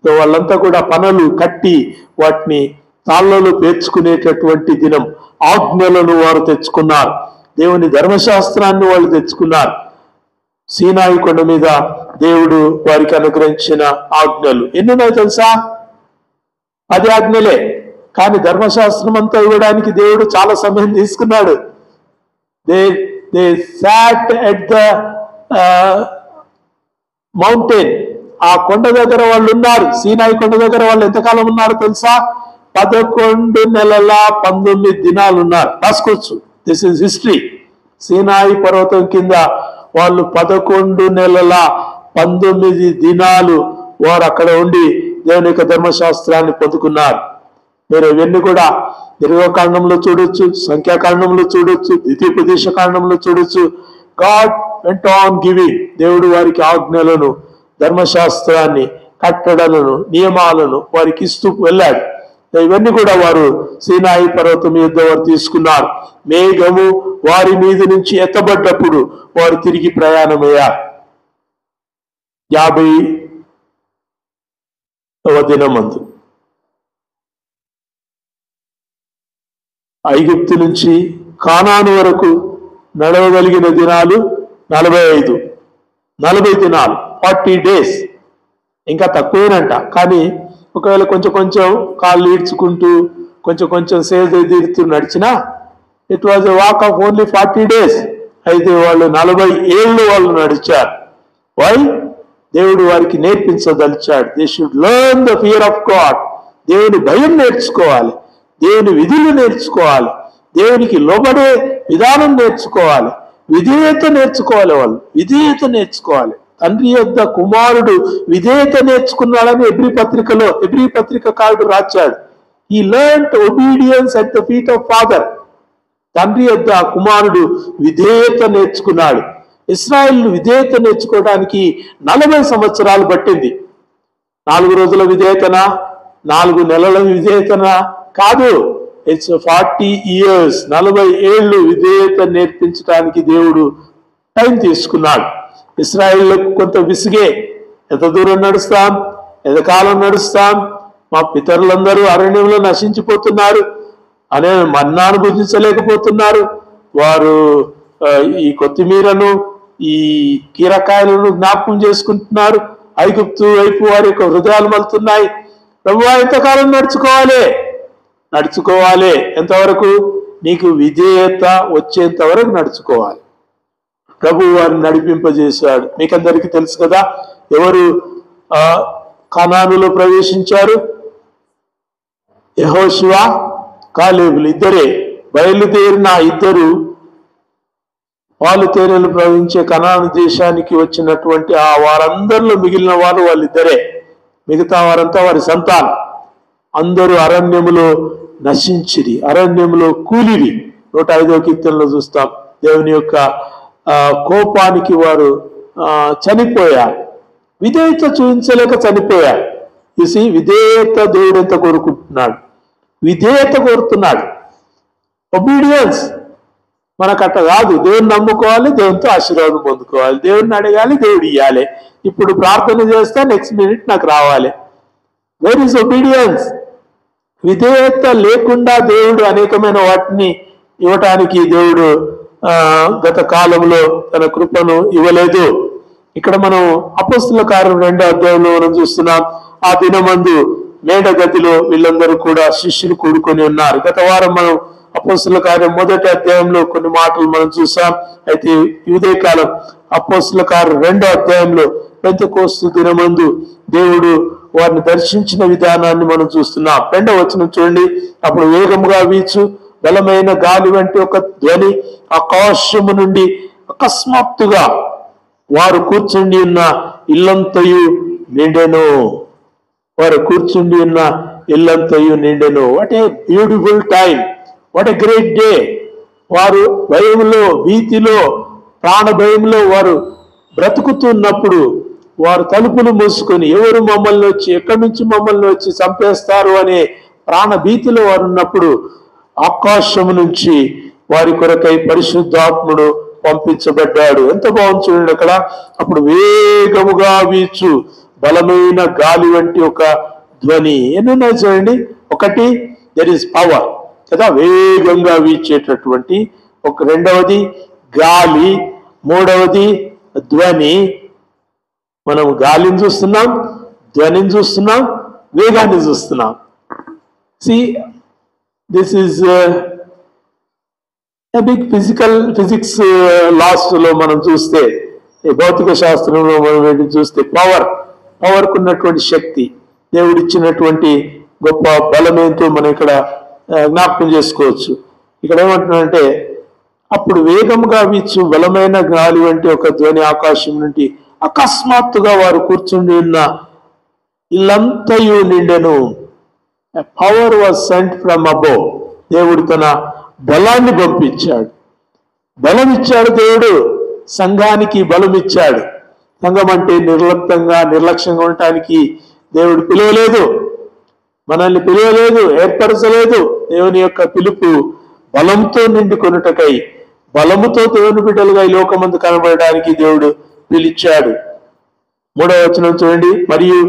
వాళ్ళంతా కూడా పనులు కట్టి వాటిని తాళ్ళలో పేర్చుకునేటటువంటి దినం. ఆజ్ఞలను వారు తెచ్చుకున్నారు, దేవుని ధర్మశాస్త్రాన్ని వాళ్ళు తెచ్చుకున్నారు. సీనాయి కొండ మీద దేవుడు వారికి అనుగ్రహించిన ఆజ్ఞలు ఎన్నున్నాయో తెలుసా? 10 ఆజ్ఞలే. కానీ ధర్మశాస్త్రం అంతా ఇవ్వడానికి దేవుడు చాలా సమయం తీసుకున్నాడు. They sat at the mountain, ఆ కొండ దగ్గర వాళ్ళు ఉన్నారు. సీనాయి కొండ దగ్గర వాళ్ళు ఎంతకాలం ఉన్నారు తెలుసా? 11 నెలల 19 దినాలు ఉన్నారు. రాసుకోవచ్చు, దిస్ ఇస్ హిస్టరీ. సీనాయి పర్వతం కింద వాళ్ళు 11 నెలల 19 దినాలు వారు అక్కడ ఉండి దేవుని యొక్క ధర్మశాస్త్రాన్ని పొందుకున్నారు. మీరు ఇవన్నీ కూడా నిర్గమకాండంలో చూడొచ్చు, సంఖ్యాకాండంలో చూడొచ్చు, ద్వితీయోపదేశ కాండంలో చూడొచ్చు. God went on giving. దేవుడు వారికి ఆజ్ఞలను, ధర్మశాస్త్రాన్ని, కట్టడలను, నియమాలను వారికి ఇస్తూ వెళ్ళాడు. ఇవన్నీ కూడా వారు సీనాయి పర్వతం మీద వారు తీసుకున్నారు. మేఘము వారి మీద నుంచి ఎత్తబడ్డప్పుడు వారు తిరిగి ప్రయాణమయ్యారు. 50వ దినమందు ఐగుప్తు నుంచి కానాను వరకు నడవగలిగిన దినాలు 40 దినాలు, 40 డేస్. ఇంకా తక్కువేనంట. కానీ ఒకవేళ కొంచెం కొంచెం కాళ్ళు ఈడ్చుకుంటూ కొంచెం కొంచెం సేద తీరుతూ నడిచినా it was a walk of only 40 days. అయితే వాళ్ళు 40 ఏళ్ళు వాళ్ళు నడిచారు. వై? దేవుడు వారికి నేర్పించదలిచాడు. They should learn the fear of God. దేవుని భయం నేర్చుకోవాలి, దేవుని విధులు నేర్చుకోవాలి, దేవునికి లోబడే విధానం నేర్చుకోవాలి, విధేయత నేర్చుకోవాలి. వాళ్ళు విధేయత నేర్చుకోవాలి. తండ్రి యొద్ద కుమారుడు విధేయత నేర్చుకున్నాడని ఎబ్రీ పత్రికకారుడు రాశాడు. He learned obedience at the feet of father. తండ్రి యొద్ద కుమారుడు విధేయత నేర్చుకున్నాడు. ఇశ్రాయేల్ విధేయత నేర్చుకోవడానికి 40 సంవత్సరాలు పట్టింది. 4 రోజుల విధేయతనా, 4 నెలల విధేయతనా కాదు. ఇట్స్ 40 years, 40 ఏళ్ళు విధేయత నేర్పించడానికి దేవుడు టైం తీసుకున్నాడు. ఇశ్రాయేలుకు కొంత విసిగే, ఎంత దూరం నడుస్తాం, ఎంతకాలం నడుస్తాం, మా పితరులందరూ అరణ్యంలో నశించిపోతున్నారు అనే మన్నాను భుజించలేకపోతున్నారు. వారు ఈ కొత్తిమీరను, ఈ కీరకాయలను జ్ఞాపకం చేసుకుంటున్నారు. ఐగుప్తు వైపు వారి యొక్క హృదయాలు మలుతున్నాయి. ప్రభువా, ఎంతకాలం నడుచుకోవాలి. ఎంతవరకు? నీకు విధేయత వచ్చేంత వరకు నడుచుకోవాలి. ప్రభు వారిని నడిపింపజేశాడు. మీకందరికీ తెలుసు కదా, ఎవరు కనానులో ప్రవేశించారు? యెహోషువ, కాలేబులు ఇద్దరే. బయలుదేరిన ఇద్దరు పాలు తేనెలు ప్రవహించే కనాను దేశానికి వచ్చినటువంటి ఆ వారందరిలో మిగిలిన వారు వాళ్ళిద్దరే. మిగతా వారంతా వారి సంతానం. అందరూ అరణ్యములో నశించిరి, అరణ్యములో కూలిరి. 105వ కీర్తనలో చూస్తాం. దేవుని యొక్క కోపానికి వారు చనిపోయారు. విధేయత చూపించలేక చనిపోయారు. చూసి విధేయత దేవుడు ఎంత కోరుకుంటున్నాడు? విధేయత కోరుతున్నాడు. ఒబీడియన్స్. మనకట్ట కాదు. దేవుని నమ్ముకోవాలి, దేవునితో ఆశీర్వాదం పొందుకోవాలి, దేవుడిని అడగాలి, దేవుడు ఇవ్వాలి. ఇప్పుడు ప్రార్థన చేస్తే నెక్స్ట్ మినిట్ నాకు రావాలి. Where is obedience? విధేయత లేకుండా దేవుడు అనేకమైన వాటిని ఇవ్వటానికి దేవుడు గత కాలంలో తన కృపను ఇవ్వలేదు. ఇక్కడ మనం అపోస్తుల కార్యం 2వ అధ్యాయంలో మనం చూస్తున్నాం. ఆ దినమందు మేడ గదిలో వీళ్ళందరూ కూడా శిష్యులు కూడుకొని ఉన్నారు. గత వారం మనం అపోస్తుల కార్యం 1వ అధ్యాయంలో కొన్ని మాటలు మనం చూసాం. అయితే ఉదయకాలం అపోస్తుల కార్యం 2వ అధ్యాయంలో పెంతెకోస్తు దినమందు దేవుడు వారిని దర్శించిన విధానాన్ని మనం చూస్తున్నాం. 2వ వచనం చూడండి. అప్పుడు వేగముగా వీచు బలమైన గాలి వంటి ఒక ధ్వని ఆకాశము నుండి అకస్మాత్తుగా వారు కూర్చుండి ఉన్న ఇల్లంతయు నిండెను. వారు కూర్చుండి ఉన్న ఇల్లంతయు నిండెను. What a beautiful time, what a great day. వారు భయంలో, భీతిలో, ప్రాణ భయంలో వారు బ్రతుకుతున్నప్పుడు వారు తలుపులు మూసుకొని ఎవరు మమ్మల్ని వచ్చి ఎక్కడి నుంచి మమ్మల్ని వచ్చి చంపేస్తారు అనే ప్రాణభీతిలో వారు ఉన్నప్పుడు ఆకాశము నుంచి వారి కొరకై పరిశుద్ధాత్ముడు పంపించబడ్డాడు. ఎంత బాగుంది చూడండి అక్కడ. అప్పుడు వేగముగా వీచు బలమైన గాలి వంటి ఒక ధ్వని. ఎన్నున్నాయి చూడండి. ఒకటి, దెర్ ఇస్ పవర్ కదా, వేగంగా వీచేటటువంటి ఒక. రెండవది గాలి. మూడవది ధ్వని. మనం గాలిని చూస్తున్నాం, ధ్వనిని చూస్తున్నాం, వేగాన్ని చూస్తున్నాం. See this is big physics laws లో మనం చూస్తే, భౌతిక శాస్త్రంలో మనం చూస్తే పవర్కు ఉన్నటువంటి శక్తి, దేవుడిచ్చినటువంటి గొప్ప బలమేంటో మనం ఇక్కడ జ్ఞాపకం చేసుకోవచ్చు. ఇక్కడ ఏమంటున్నాడంటే, అప్పుడు వేగంగా వీచు బలమైన గాలి వంటి ఒక ధ్వని ఆకాశం నుండి అకస్మాత్తుగా వారు కూర్చుండి ఉన్న ఇల్లంతయు నిండెను. Power was sent from above. దేవుడు తన బలాన్ని పంపించాడు. బలం ఇచ్చాడు దేవుడు. సంఘానికి బలం ఇచ్చాడు. సంఘం అంటే నిర్లక్ష్యంగా ఉండటానికి దేవుడు పిలువలేదు, మనల్ని పిలువలేదు, ఏర్పరచలేదు. దేవుని యొక్క పిలుపు బలంతో నిండుకొనుటకై, బలముతో దేవుని బిడ్డలుగా ఈ లోకమందు కనబడడానికి దేవుడు పిలిచాడు. 3వ వచనం చూడండి. మరియు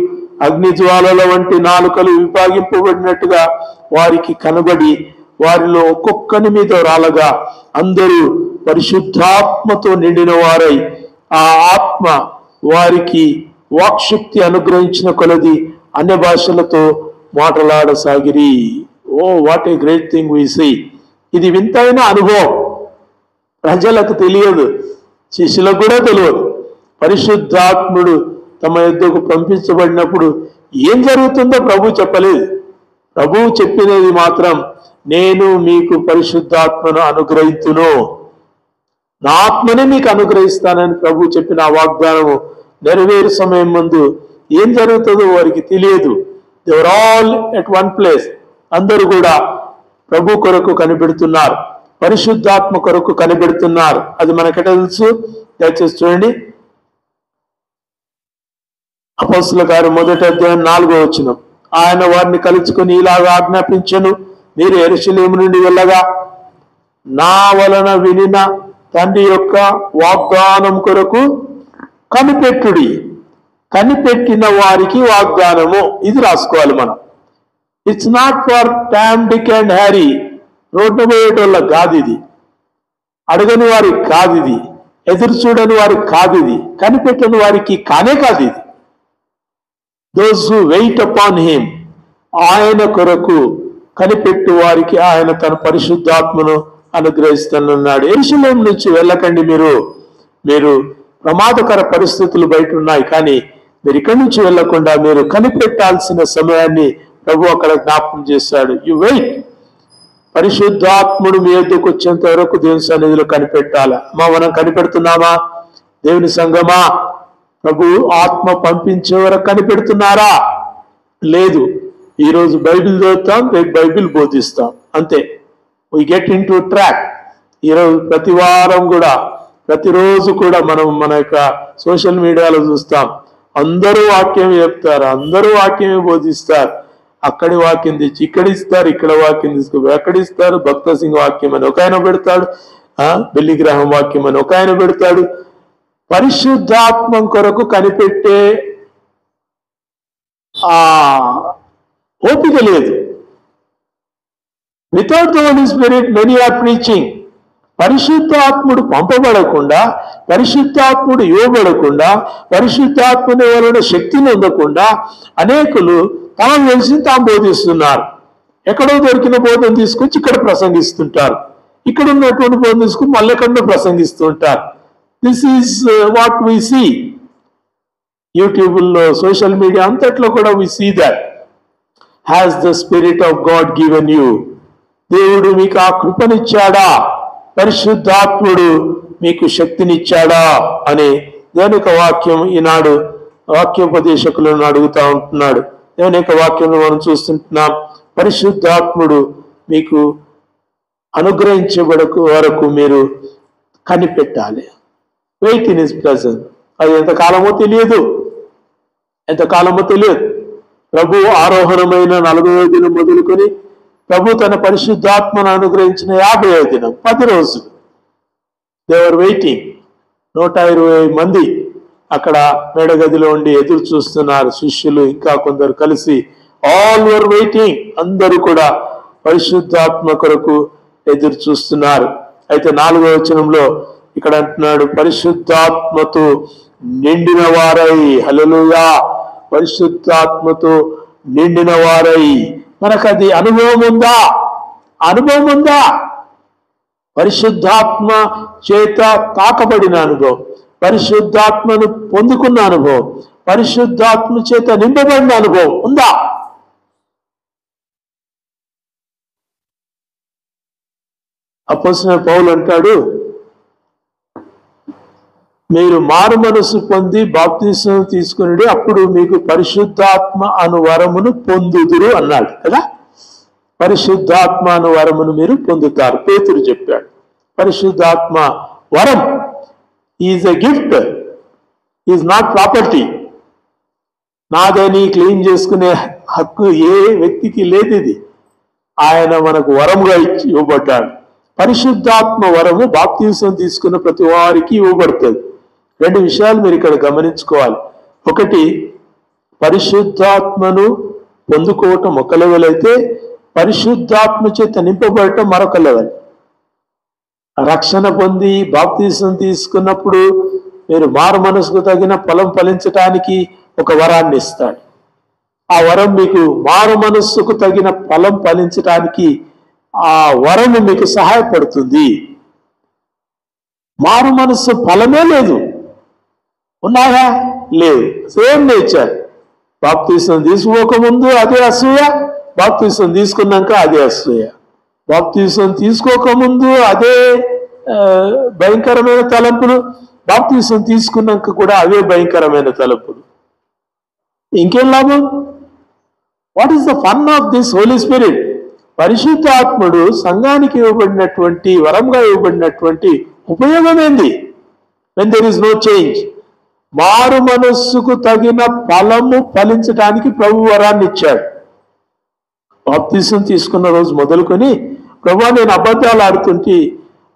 అగ్ని జ్వాలల వంటి నాలుకలు విభాగింపబడినట్టుగా వారికి కనబడి వారిలో ఒక్కొక్కని మీద రాలగా అందరూ పరిశుద్ధాత్మతో నిండిన వారై ఆ ఆత్మ వారికి వాక్శక్తి అనుగ్రహించిన కొలది అన్య భాషలతో మాట్లాడసాగిరి. Oh what a great thing we see. ఇది వింతైన అనుభవం. ప్రజలకు తెలియదు, శిష్యులకు కూడా తెలియదు. పరిశుద్ధాత్ముడు తమ యొద్దకు పంపించబడినప్పుడు ఏం జరుగుతుందో ప్రభు చెప్పలేదు. ప్రభువు చెప్పినది మాత్రం, నేను మీకు పరిశుద్ధాత్మను అనుగ్రహించును, నా ఆత్మనే మీకు అనుగ్రహిస్తానని ప్రభు చెప్పిన ఆ వాగ్దానము నెరవేరు సమయం ముందు ఏం జరుగుతుందో వారికి తెలియదు. They were all at one place. అందరూ కూడా ప్రభు కొరకు కనిపెడుతున్నారు, పరిశుద్ధాత్మ కొరకు కనిపెడుతున్నారు. అది మనకెట తెలుసు? దయచేసి చూడండి. అపోస్తలుల కార్యం 1వ అధ్యాయం 4వ వచనం. ఆయన వారిని కలుసుకొని ఇలాగా ఆజ్ఞాపించెను, మీరు యెరూషలేము నుండి వెళ్ళగా నా వలన వినిన తండ్రి యొక్క వాగ్దానం కొరకు కనిపెట్టుడి. కనిపెట్టిన వారికి వాగ్దానము. ఇది రాసుకోవాలి మనం. It's not for Tom, Dick and Harry. Road పోయేటోళ్ళకి కాదు ఇది, అడగని వారికి కాదు ఇది, ఎదురు చూడని వారికి కాదు ఇది, కనిపెట్టని వారికి కానే కాదు ఇది. Those who wait upon him, ఆయన కొరకు కనిపెట్టు వారికి ఆయన తన పరిశుద్ధాత్మను అనుగ్రహిస్తానన్నాడు. యెరూషలేము నుంచి వెళ్ళకండి, మీరు ప్రమాదకర పరిస్థితులు బయట ఉన్నాయి, కానీ మీరు ఇక్కడి నుంచి వెళ్లకుండా మీరు కనిపెట్టాల్సిన సమయాన్ని ప్రభు అక్కడ జ్ఞాపకం చేశాడు. You wait. పరిశుద్ధాత్ముడు మీ యొద్దకు వచ్చేంత వరకు దేవుని సన్నిధిలో కనిపెట్టాలి. మనం కనిపెడుతున్నామా? దేవుని సంఘమా, ప్రభు ఆత్మ పంపించే వరకు కనిపెడుతున్నారా? లేదు. ఈరోజు బైబిల్ చదువుతాం, రేపు బైబిల్ బోధిస్తాం, అంతే. We get in to track. ఈరోజు ప్రతి వారం కూడా, ప్రతిరోజు కూడా మనం మన యొక్క సోషల్ మీడియాలో చూస్తాం, అందరూ వాక్యం చెప్తారు, అందరూ వాక్యమే బోధిస్తారు. అక్కడి వాక్యం తెచ్చి ఇక్కడ ఇస్తారు, ఇక్కడ వాక్యం తీసుకుని అక్కడ ఇస్తారు. భక్త సింగ్ వాక్యం అని ఒక ఆయన పెడతాడు, బెల్లిగ్రహం వాక్యం అని ఒక ఆయన పెడతాడు. పరిశుద్ధాత్మ కొరకు కనిపెట్టే ఓపిక లేదు. Without the Holi Spirit many are preaching. పరిశుద్ధాత్ముడు పంపబడకుండా, పరిశుద్ధాత్ముడు ఇవ్వబడకుండా, పరిశుద్ధాత్ముని వలన శక్తిని పొందకుండా అనేకులు తాము తెలిసి తాము బోధిస్తున్నారు. ఎక్కడో దొరికిన బోధన తీసుకొచ్చి ఇక్కడ ప్రసంగిస్తుంటారు, ఇక్కడ ఉన్నటువంటి బోధన తీసుకుని మళ్ళీ ఎక్కడో ప్రసంగిస్తూ ఉంటారు. This is what we see. యూట్యూబ్లో, సోషల్ మీడియా అంతట్లో కూడా we see that. Has the spirit of God given you. దేవుడు మీకు ఆ కృపనిచ్చాడా? పరిశుద్ధాత్ముడు మీకు శక్తినిచ్చాడా అని దేవుని యొక్క వాక్యం ఈనాడు వాక్యోపదేశకులను అడుగుతా ఉంటున్నాడు. దేవుని యొక్క వాక్యంలో మనం చూస్తుంటున్నాం, పరిశుద్ధాత్ముడు మీకు అనుగ్రహించబడకు వరకు మీరు కనిపెట్టాలి. Wait in his presence. అది ఎంతకాలమో తెలియదు, ఎంతకాలమో తెలియదు. ప్రభు ఆరోహణమైన 40వ దినం మొదలుకొని ప్రభు తన పరిశుద్ధాత్మను అనుగ్రహించిన 50వ దినం 10 రోజులు. దేవర్ వెయిటింగ్. 120 మంది అక్కడ మేడగదిలో ఉండి ఎదురు చూస్తున్నారు. శిష్యులు ఇంకా కొందరు కలిసి ఆల్ వర్ వెయిటింగ్. అందరూ కూడా పరిశుద్ధాత్మ కొరకు ఎదురు చూస్తున్నారు. అయితే 4వ వచనంలో ఇక్కడ అంటున్నాడు, పరిశుద్ధాత్మతో నిండిన వారై. హల్లెలూయా. పరిశుద్ధాత్మతో నిండిన వారై. మనకు అది అనుభవం ఉందా? అనుభవం ఉందా? పరిశుద్ధాత్మ చేత తాకబడిన అనుభవం, పరిశుద్ధాత్మను పొందుకున్న అనుభవం, పరిశుద్ధాత్మ చేత నింపబడిన అనుభవం ఉందా? అపోస్తలుడైన పౌలు అంటాడు, మీరు మారు మనసు పొంది బాప్తిసం తీసుకుని అప్పుడు మీకు పరిశుద్ధాత్మ అను వరమును పొందుదురు అన్నాడు కదా. పరిశుద్ధాత్మ అను వరమును మీరు పొందుతారు. పేతురు చెప్పాడు, పరిశుద్ధాత్మ వరం is a gift, is not property. నాదని క్లెయిమ్ చేసుకునే హక్కు ఏ వ్యక్తికి లేదు. ఇది ఆయన మనకు వరముగా ఇవ్వబడ్డాడు. పరిశుద్ధాత్మ వరము బాప్తిసం తీసుకున్న ప్రతి వారికి ఇవ్వబడుతుంది. 2 విషయాలు మీరు ఇక్కడ గమనించుకోవాలి. ఒకటి, పరిశుద్ధాత్మను పొందుకోవటం ఒక లెవెల్ అయితే పరిశుద్ధాత్మ చేత నింపబడటం మరొక లెవెల్. రక్షణ పొంది బాప్తిసం తీసుకున్నప్పుడు మీరు మారు మనసుకు తగిన ఫలం ఫలించటానికి ఒక వరాన్ని ఇస్తాడు. ఆ వరం మీకు మారు మనస్సుకు తగిన ఫలం ఫలించటానికి ఆ వరము మీకు సహాయపడుతుంది. మారు మనస్సు ఫలమే లేదు, ఉన్నారా? లేదు. Same nature. బాప్తిసం తీసుకోకముందు అదే అసూయ, బాప్తిసం తీసుకున్నాక అదే అసూయ. బాప్తిసం తీసుకోకముందు అదే భయంకరమైన తలంపులు, బాప్తిసం తీసుకున్నాక కూడా అవే భయంకరమైన తలంపులు. ఇంకేం లాభం? What is the fun of this holy spirit? పరిశుద్ధాత్ముడు సంఘానికి ఇవ్వబడినటువంటి వరంగా ఇవ్వబడినటువంటి ఉపయోగం ఏంది? When there is no change. మారు మనస్సుకు తగిన ఫలము ఫలించడానికి ప్రభు వరాన్ని ఇచ్చాడు. బాప్తిసం తీసుకున్న రోజు మొదలుకొని, ప్రభు నేను అబద్ధాలు ఆడుతుంటే,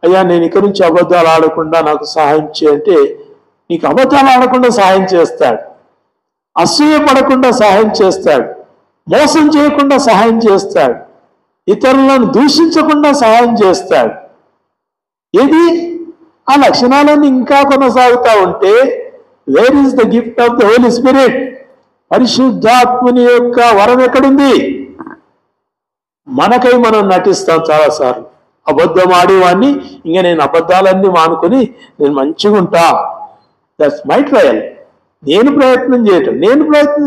అయ్యా నేను ఇక్కడి నుంచి అబద్ధాలు ఆడకుండా నాకు సహాయం చేయంటే నీకు అబద్ధాలు ఆడకుండా సహాయం చేస్తాడు. అసూయ పడకుండా సహాయం చేస్తాడు. మోసం చేయకుండా సహాయం చేస్తాడు. ఇతరులను దూషించకుండా సహాయం చేస్తాడు. ఏది? ఆ లక్షణాలన్నీ ఇంకా కొనసాగుతా ఉంటే where is the gift of the Holi spirit? పరిశుద్ధాత్ముని యొక్క వరం ఎక్కడుంది? మనకై మనం నటిస్తాం చాలాసార్లు. అబద్ధం ఆడేవాడిని ఇంకా నేను అబద్ధాలన్నీ మానుకొని నేను మంచిగా ఉంటా. That's my trial. నేను ప్రయత్నం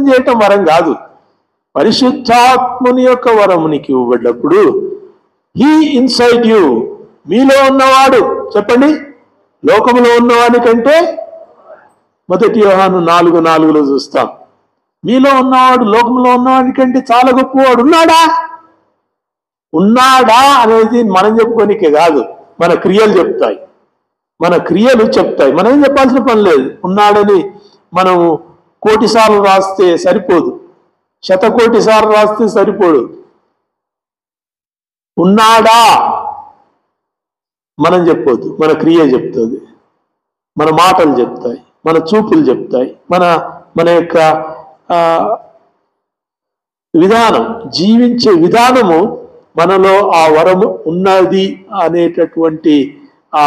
చేయటం వరం కాదు. పరిశుద్ధాత్ముని యొక్క వరము నీకు ఇవ్వబడ్డప్పుడు హీ ఇన్సైడ్ యూ, మీలో ఉన్నవాడు, చెప్పండి, లోకంలో ఉన్నవాడి కంటే 1 యోహాను 4:4 చూస్తాం. మీలో ఉన్నవాడు లోకంలో ఉన్నవాడి కంటే చాలా గొప్పవాడు ఉన్నాడా? ఉన్నాడా అనేది మనం చెప్పుకోనికే కాదు, మన క్రియలు చెప్తాయి. మన క్రియలు చెప్తాయి. మనం ఏం చెప్పాల్సిన పని లేదు. ఉన్నాడని మనం 1,000,000 సార్లు రాస్తే సరిపోదు, 1,000,000,000 సార్లు రాస్తే సరిపోదు. ఉన్నాడా మనం చెప్పొద్దు, మన క్రియ చెప్తుంది, మన మాటలు చెప్తాయి, మన చూపులు చెప్తాయి, మన యొక్క విధానం, జీవించే విధానము మనలో ఆ వరము ఉన్నది అనేటటువంటి ఆ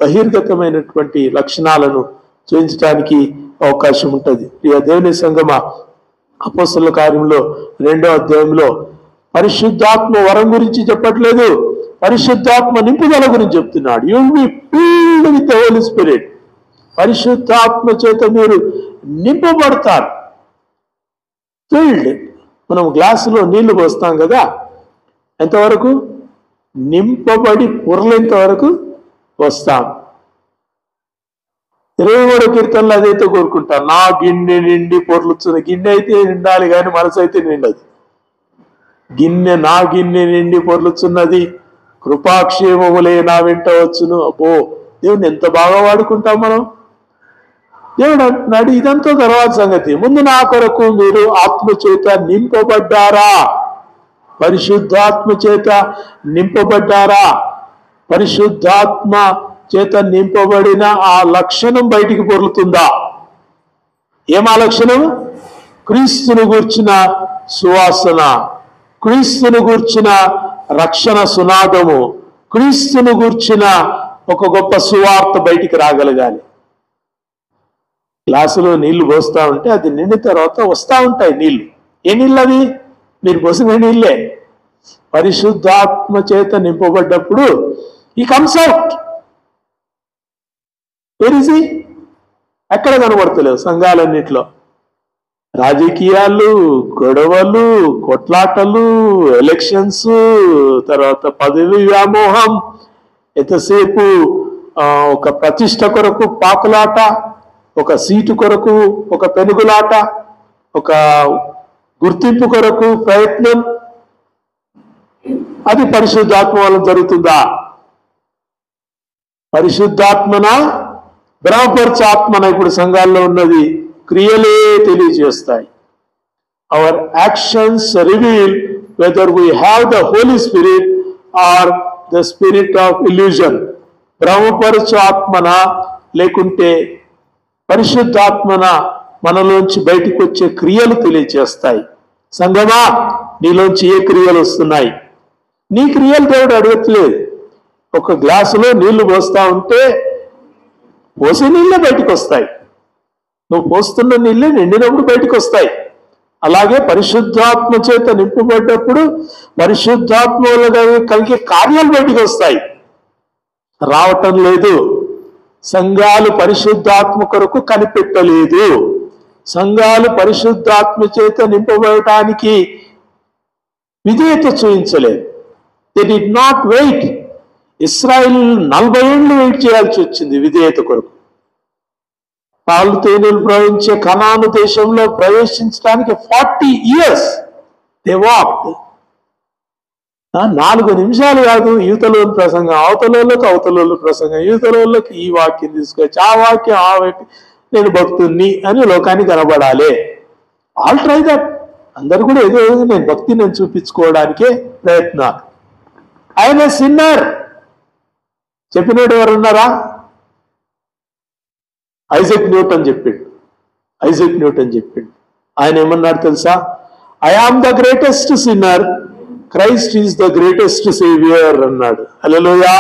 బహిర్గతమైనటువంటి లక్షణాలను చూపించడానికి అవకాశం ఉంటుంది. ఇక దేవుని సంగమ అపోస్తలుల కార్యంలో 2వ అధ్యాయంలో పరిశుద్ధాత్మ వరం గురించి చెప్పట్లేదు, పరిశుద్ధాత్మ నింపుదల గురించి చెప్తున్నాడు. You will be filled with the Holi spirit. పరిశుద్ధాత్మ చేత మీరు నింపబడతారు. ఫిల్డ్. మనం గ్లాసులో నీళ్లు పోస్తాం కదా, ఎంతవరకు? నింపబడి పొరలేంత వరకు వస్తాం. 23వ కీర్తనలో అదైతే కోరుకుంటాం, నా గిన్నె నిండి పొర్లుచున్న. గిన్నె అయితే నిండాలి కానీ మనసు అయితే నిండదు. నా గిన్నె నిండి పొర్లుచున్నది, కృపాక్షేమములే నా వెంట వచ్చును. అబ్బో, దేవుని ఎంత బాగా వాడుకుంటాం మనం. దేవుడు అంటున్నాడు, ఇదంతా తర్వాత సంగతి, ముందు నా కొరకు మీరు ఆత్మ చేత నింపబడ్డారా? పరిశుద్ధాత్మ చేత నింపబడ్డారా? పరిశుద్ధాత్మ చేత నింపబడిన ఆ లక్షణం బయటికి పొరులుతుందా? ఏమా లక్షణం? క్రీస్తును గూర్చిన సువాసన, క్రీస్తును గూర్చిన రక్షణ సునాదము, క్రీస్తును గూర్చిన ఒక గొప్ప సువార్త బయటికి రాగలగాలి. గ్లాసులో నీళ్లు పోస్తా ఉంటే అది నిండిన తర్వాత వస్తా ఉంటాయి నీళ్లు. ఏ నీళ్ళు అవి? మీరు పోసిన నీళ్ళే. పరిశుద్ధాత్మ చేత నింపబడ్డప్పుడు ఈ కమ్స్ అవుట్. వెరిసి ఎక్కడ కనబడతలేవు సంఘాలన్నిట్లో. రాజకీయాలు, గొడవలు, కొట్లాటలు, ఎలక్షన్స్, తర్వాత పదవి వ్యామోహం, ఎంతసేపు ఒక ప్రతిష్ట కొరకు పాకులాట, ఒక సీటు కొరకు ఒక పెనుగులాట, ఒక గుర్తింపు కొరకు ప్రయత్నం. అది పరిశుద్ధాత్మ వల్ల జరుగుతుందా? పరిశుద్ధాత్మన బ్రహ్మపరచ ఆత్మన ఇప్పుడు సంఘాల్లో ఉన్నది క్రియలే తెలియజేస్తాయి. Our actions reveal whether we have the Holi spirit or the spirit of illusion. బ్రహ్మపరచ ఆత్మన లేకుంటే పరిశుద్ధాత్మన మనలోంచి బయటికి వచ్చే క్రియలు తెలియజేస్తాయి. సంగమా, నీలోంచి ఏ క్రియలు వస్తున్నాయి? నీ క్రియలు దేవుడు అడగట్లేదు. ఒక గ్లాసులో నీళ్లు పోస్తా ఉంటే పోసే నీళ్ళే బయటకు వస్తాయి. నువ్వు పోస్తున్న నీళ్ళే నిండినప్పుడు బయటకు వస్తాయి. అలాగే పరిశుద్ధాత్మ చేత నింపబడ్డప్పుడు పరిశుద్ధాత్మ కలిగే కార్యాలు బయటకు వస్తాయి. రావటం లేదు. సంఘాలు పరిశుద్ధాత్మ కొరకు కనిపెట్టలేదు. సంఘాలు పరిశుద్ధాత్మ చేత నింపబడటానికి విధేయత చూపించలేదు. They did not wait. Israel 40 ఏళ్ళు వెయిట్ చేయాల్సి వచ్చింది విధేయత కొరకు. పాలు తేనెలు ప్రవహించే కనాను దేశంలో ప్రవేశించడానికి 40 years దే వాక్డ్. 4 నిమిషాలు కాదు యువతలోని ప్రసంగం, అవతలోళ్ళకి ప్రసంగం, యువతలోళ్ళకి ఈ వాక్యం తీసుకొచ్చి ఆ వాక్యం ఆ వాక్యం, నేను భక్తుణ్ణి అని లోకానికి కనబడాలి. All try that. అందరు కూడా ఏదో నేను భక్తిని చూపించుకోవడానికే ప్రయత్నాలు. ఆయన సిన్నర్ చెప్పినాడు ఎవరున్నారా? ఐజక్ న్యూటన్ చెప్పిండు. ఆయన ఏమన్నాడు తెలుసా? I am the greatest sinner, Christ is the greatest saviour అన్నాడు. హల్లెలూయా.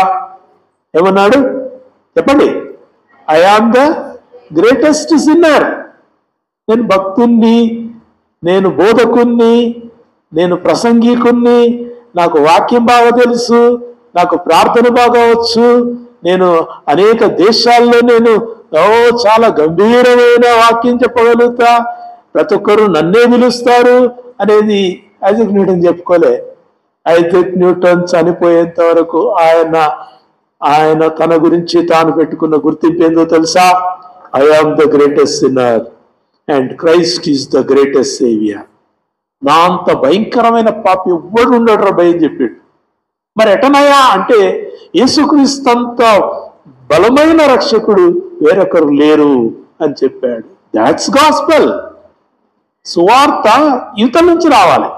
ఏమన్నాడు చెప్పండి? I am the greatest sinner. నేను భక్తుణ్ణి, నేను బోధకుణ్ణి, నేను ప్రసంగికుణ్ణి, నాకు వాక్యం బాగా తెలుసు, నాకు ప్రార్థన బాగా వచ్చు, నేను అనేక దేశాల్లో నేను చాలా గంభీరమైన వాక్యం చెప్పగలుగుతా, ప్రతి ఒక్కరు నన్నే పిలుస్తారు అనేది ఐజక్ న్యూటన్ చెప్పుకోలే. ఐజక్ న్యూటన్ చనిపోయేంత వరకు ఆయన తన గురించి తాను పెట్టుకున్న గుర్తింపు ఏందో తెలుసా? I am the greatest sinner and Christ is the greatest saviour. నా అంత భయంకరమైన పాపి ఎవ్వడు ఉండడు భయం చెప్పాడు. మరి ఎటనయ్యా అంటే యేసుక్రీస్తంత బలమైన రక్షకుడు వేరొకరు లేరు అని చెప్పాడు. That's gospel. సువార్త యువత నుంచి రావాలి,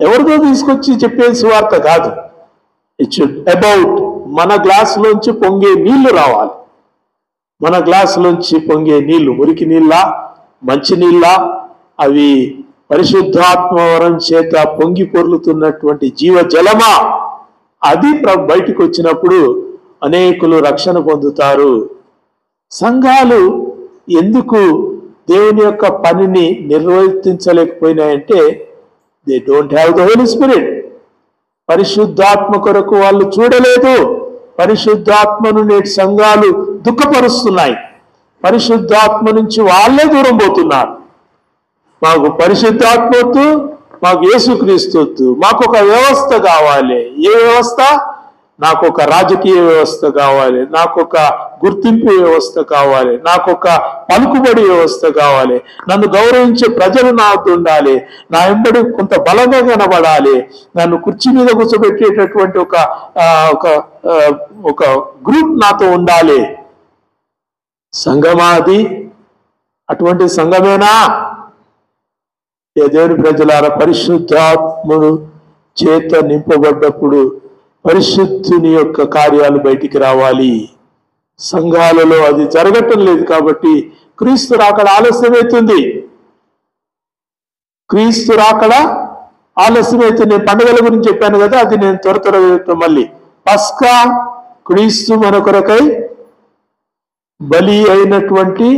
ఎవరితో తీసుకొచ్చి చెప్పే సువార్త కాదు. ఇట్ షుడ్ అబౌట్ మన గ్లాసులోంచి పొంగే నీళ్లు రావాలి. మన గ్లాసులోంచి పొంగే నీళ్లు మురికి నీళ్ళ, మంచి నీళ్ళ, అవి పరిశుద్ధాత్మ వరం చేత పొంగి పొర్లుతున్నటువంటి జీవ జలమా, అది బయటికి వచ్చినప్పుడు అనేకులు రక్షణ పొందుతారు. సంఘాలు ఎందుకు దేవుని యొక్క పనిని నిర్వర్తించలేకపోయినాయంటే they don't have the Holi spirit. పరిశుద్ధాత్మ కొరకు వాళ్ళు చూడలేదు. పరిశుద్ధాత్మను నేటి సంఘాలు దుఃఖపరుస్తున్నాయి. పరిశుద్ధాత్మ నుంచి వాళ్ళే దూరం పోతున్నారు. మాకు పరిశుద్ధాత్మ వద్దు, మాకు యేసుక్రీస్తు వద్దు, మాకు ఒక వ్యవస్థ కావాలి. ఏ వ్యవస్థ? నాకు ఒక రాజకీయ వ్యవస్థ కావాలి, నాకు ఒక గుర్తింపు వ్యవస్థ కావాలి, నాకు ఒక పలుకుబడి వ్యవస్థ కావాలి, నన్ను గౌరవించే ప్రజలు నాతో ఉండాలి, నా వెంబడి కొంత బలంగా కనబడాలి, నన్ను కుర్చీ మీద కూర్చోబెట్టేటటువంటి ఒక గ్రూప్ నాతో ఉండాలి. సంఘమా అది? అటువంటి సంఘమేనా? దేవుని ప్రజలారా, పరిశుద్ధాత్ముడు చేత నింపబడ్డప్పుడు పరిశుద్ధుని యొక్క కార్యాలు బయటికి రావాలి. సంఘాలలో అది జరగటం లేదు కాబట్టి క్రీస్తు రాకడ ఆలస్యమవుతుంది. క్రీస్తు రాకడ ఆలస్యమవుతుంది. నేను పండుగల గురించి చెప్పాను కదా, అది నేను త్వరగా చెప్తాను మళ్ళీ. పస్కా, క్రీస్తు మన కొరకై బలి అయినటువంటి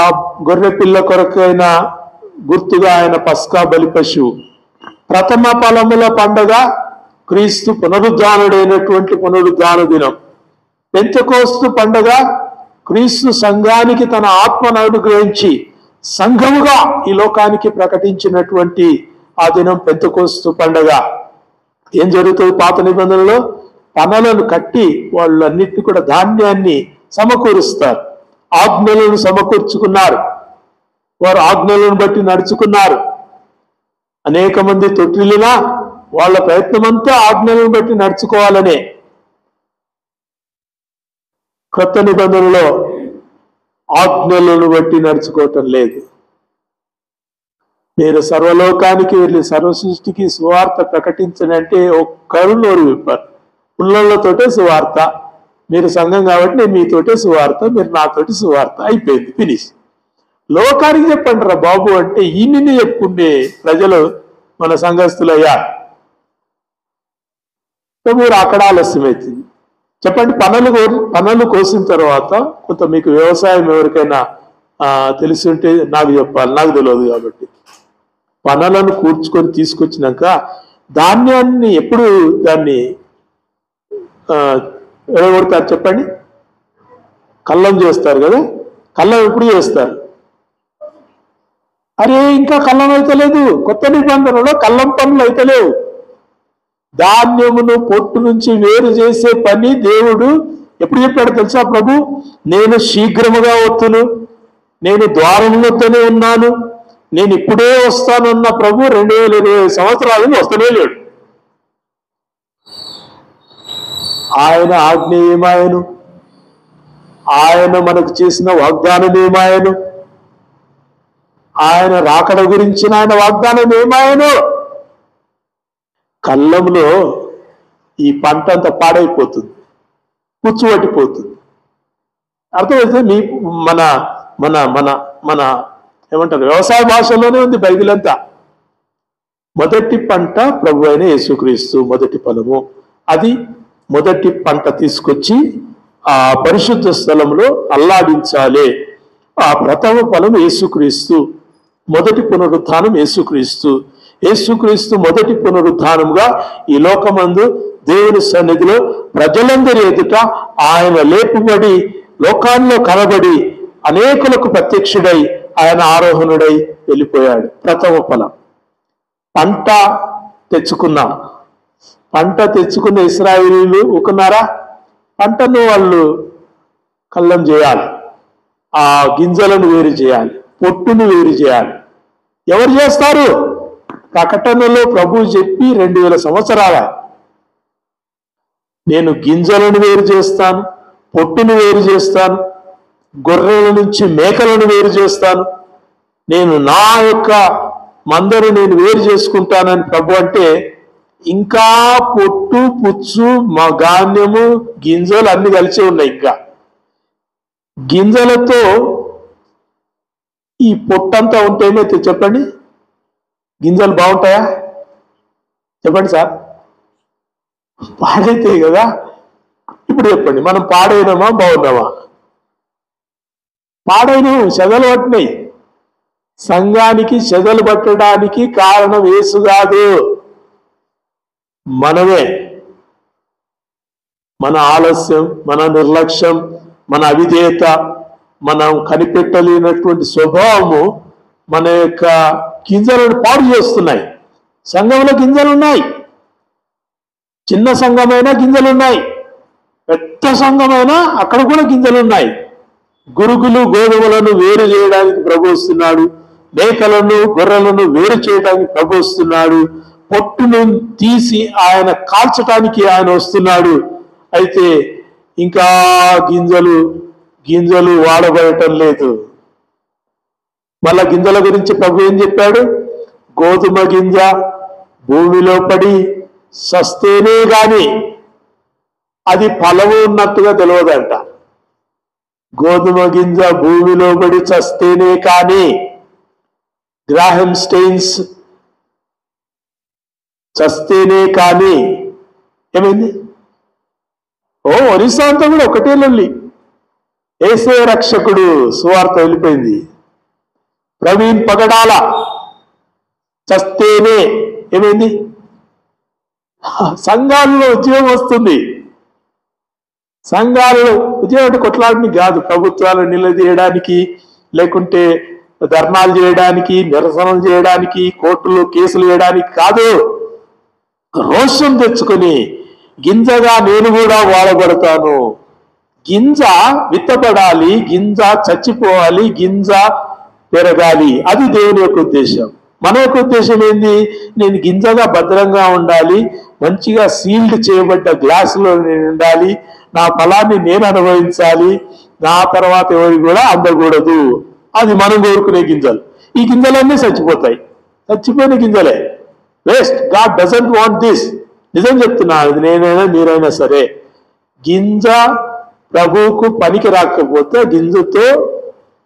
ఆ గొర్రె పిల్ల కొరకైన గుర్తుగా ఆయన పస్కా బలి పశువు. ప్రథమ ఫలముల పండగ క్రీస్తు పునరుద్ధానుడైనటువంటి పునరుద్ధాన దినం. పెంతెకోస్తు పండగ క్రీస్తు సంఘానికి తన ఆత్మను అనుగ్రహించి సంఘముగా ఈ లోకానికి ప్రకటించినటువంటి ఆ దినం పెంతెకోస్తు పండగ. ఏం జరుగుతుంది? పాత నిబంధనలో పనలను కట్టి వాళ్ళన్నిటిని కూడా ధాన్యాన్ని సమకూరుస్తారు. ఆజ్ఞలను సమకూర్చుకున్నారు. వారు ఆజ్ఞలను బట్టి నడుచుకున్నారు. అనేక మంది తొట్టిల్లినా వాళ్ళ ప్రయత్నమంతా ఆజ్ఞలను బట్టి నడుచుకోవాలనే. కొత్త నిబంధనలో ఆజ్ఞలను బట్టి నడుచుకోవటం లేదు. మీరు సర్వలోకానికి వెళ్ళి సర్వ సృష్టికి సువార్త ప్రకటించని అంటే ఒక్కరు నోరు విప్పారు. పుల్లలతోటే సువార్త. మీరు సంఘం కాబట్టి నేను మీతోటే సువార్త, మీరు నాతోటి సువార్త, అయిపోయింది, ఫినిష్. లోకానికి చెప్పండి రా బాబు అంటే ఈయన్ని చెప్పుకునే ప్రజలు మన సంఘస్థులయ్యా. మీరు అక్కడ ఆలస్యమవుతుంది. చెప్పండి, పనులు కోసిన తర్వాత కొంత మీకు వ్యవసాయం ఎవరికైనా తెలిసి ఉంటే నాకు చెప్పాలి, నాకు తెలియదు కాబట్టి. పనులను కూర్చుకొని తీసుకొచ్చినాక ధాన్యాన్ని ఎప్పుడు దాన్ని ఎవడతారు చెప్పండి? కల్లం చేస్తారు కదా. కల్లం ఎప్పుడు చేస్తారు? అరే ఇంకా కల్లం అయితలేదు. కొత్త నిబంధనలో కల్లం పనులు అయితలేవు. ధాన్యమును పొట్టు నుంచి వేరు చేసే పని దేవుడు ఎప్పుడు చెప్పాడు తెలుసా? ప్రభు, నేను శీఘ్రముగా వస్తును, నేను ద్వారంలోనే ఉన్నాను, నేను ఇప్పుడే వస్తానన్న ప్రభు 2020 సంవత్సరాలు వస్తూనే లేడు. ఆయన ఆజ్ఞ ఏమాయను? ఆయన మనకు చేసిన వాగ్దానం ఏమాయను? ఆయన రాకడ గురించిన ఆయన వాగ్దానం ఏమాయను? కళ్ళంలో ఈ పంట అంతా పాడైపోతుంది, పుచ్చుపట్టిపోతుంది. అర్థమైతే మీ మన మన మన మన ఏమంటారు, వ్యవసాయ భాషలోనే ఉంది బైబిల్ అంతా. మొదటి పంట ప్రభు అయిన యేసుక్రీస్తు మొదటి ఫలము. అది మొదటి పంట తీసుకొచ్చి ఆ పరిశుద్ధ స్థలంలో అల్లాడించాలి. ఆ ప్రథమ ఫలం యేసుక్రీస్తు, మొదటి పునరుత్థానం యేసుక్రీస్తు. యేసుక్రీస్తు మొదటి పునరుత్థానంగా ఈ లోకమందు దేవుని సన్నిధిలో ప్రజలందరి ఎదుట ఆయన లేపుబడి లోకాల్లో కనబడి అనేకులకు ప్రత్యక్షుడై ఆయన ఆరోహణుడై వెళ్ళిపోయాడు. ప్రథమ ఫలం. పంట తెచ్చుకున్నాం. పంట తెచ్చుకున్న ఇశ్రాయేలీయులు ఊకున్నారా? పంటను వాళ్ళు కల్లం చేయాలి, ఆ గింజలను వేరు చేయాలి, పొట్టును వేరు చేయాలి. ఎవరు చేస్తారు? ప్రకటనలో ప్రభు చెప్పి 2000 సంవత్సరాల నేను గింజలను వేరు చేస్తాను, పొట్టును వేరు చేస్తాను, గొర్రెల నుంచి మేకలను వేరు చేస్తాను, నేను నా యొక్క మందరు నేను వేరు చేసుకుంటానని ప్రభు అంటే, ఇంకా పొట్టు పుచ్చు మా ధాన్యము గింజలు అన్ని కలిసి ఉన్నాయి. ఇంకా గింజలతో ఈ పొట్టంతా ఉంటే ఏమైతే చెప్పండి? గింజలు బాగుంటాయా? చెప్పండి సార్. పాడైతాయి కదా. ఇప్పుడు చెప్పండి, మనం పాడైనామా బాగున్నామా? పాడైనవు, చెదలు పట్టినాయి. సంఘానికి చెదలు పట్టడానికి కారణం యేసు కాదు, మనమే. మన ఆలస్యం, మన నిర్లక్ష్యం, మన అవిధేయత, మనం కనిపెట్టలేనటువంటి స్వభావము మన యొక్క గింజలను పాడు చేస్తున్నాయి. సంఘంలో గింజలు ఉన్నాయి, చిన్న సంఘమైనా గింజలున్నాయి, పెద్ద సంఘమైనా అక్కడ కూడా గింజలున్నాయి. గురుగులు గోధుమలను వేరు చేయడానికి ప్రభు వస్తున్నాడు, మేకలను గొర్రెలను వేరు చేయడానికి ప్రభు వస్తున్నాడు, పొట్టును తీసి ఆయన కాల్చడానికి ఆయన వస్తున్నాడు. అయితే ఇంకా గింజలు గింజలు వాడబడటం లేదు. మళ్ళా గింజల గురించి ప్రభు ఏం చెప్పాడు? గోధుమ గింజ భూమిలో పడి సస్తేనే గాని అది ఫలము ఉన్నట్టుగా తెలియదంట. గోధుమ గింజ భూమిలో పడి చస్తేనే కానీ, గ్రాహం స్టెయిన్స్ చస్తేనే కానీ ఏమైంది? ఒరిస్సా అంతా కూడా ఒకటే లొల్లి. ఏసే రక్షకుడు సువార్త వెళ్ళిపోయింది. ప్రవీణ్ పగడాల చస్తేనే ఏమైంది? సంఘాలలో ఉద్యోగం వస్తుంది. సంఘాలలో ఉద్యోగం అంటే కొట్లాడని కాదు, ప్రభుత్వాలను నిలదీయడానికి, లేకుంటే ధర్నాలు చేయడానికి, నిరసనలు చేయడానికి, కోర్టులో కేసులు వేయడానికి కాదు. రోషం తెచ్చుకొని గింజగా నేను కూడా వాడబడతాను. గింజ విత్తబడాలి, గింజ చచ్చిపోవాలి, గింజ పెరగాలి. అది దేవుని యొక్క ఉద్దేశం. మన యొక్క ఉద్దేశం ఏంది? నేను గింజగా భద్రంగా ఉండాలి, మంచిగా సీల్డ్ చేయబడ్డ గ్లాసులో నేను ఉండాలి, నా ఫలాన్ని నేను అనుభవించాలి, నా తర్వాత ఎవరికి కూడా అందకూడదు. అది మనం కోరుకునే గింజలు. ఈ గింజలన్నీ చచ్చిపోతాయి, చచ్చిపోయిన గింజలే, waste. God doesn't want this. నిజం చెప్తున్నా, అది నేనైనా మీరైనా సరే. గింజ ప్రభువుకు పనికి రాకపోతే గింజతో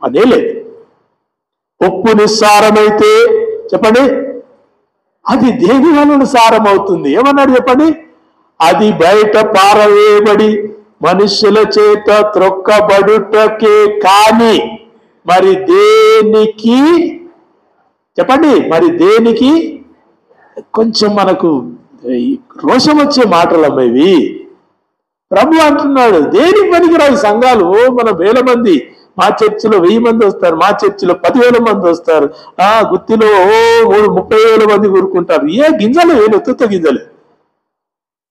పనే లేదు. ఉప్పు నిస్సారమైతే చెప్పండి, అది దేని వలన సారం అవుతుంది? ఏమన్నాడు చెప్పండి? అది బయట పారవేయబడి మనుషుల చేత త్రొక్కబడుటకే కానీ మరి దేనికి? చెప్పండి, మరి దేనికి? కొంచెం మనకు రోషం వచ్చే మాటలు అమ్మేవి. ప్రభు అంటున్నాడు, దేనికి పనికిరావు సంఘాలు. మన వేల మంది, మా చర్చిలో 1000 మంది వస్తారు, మా చర్చిలో 10,000 మంది వస్తారు, గుత్తిలో 30,000 మంది కూరుకుంటారు. ఏ గింజలు? ఎత్తుత గింజలు,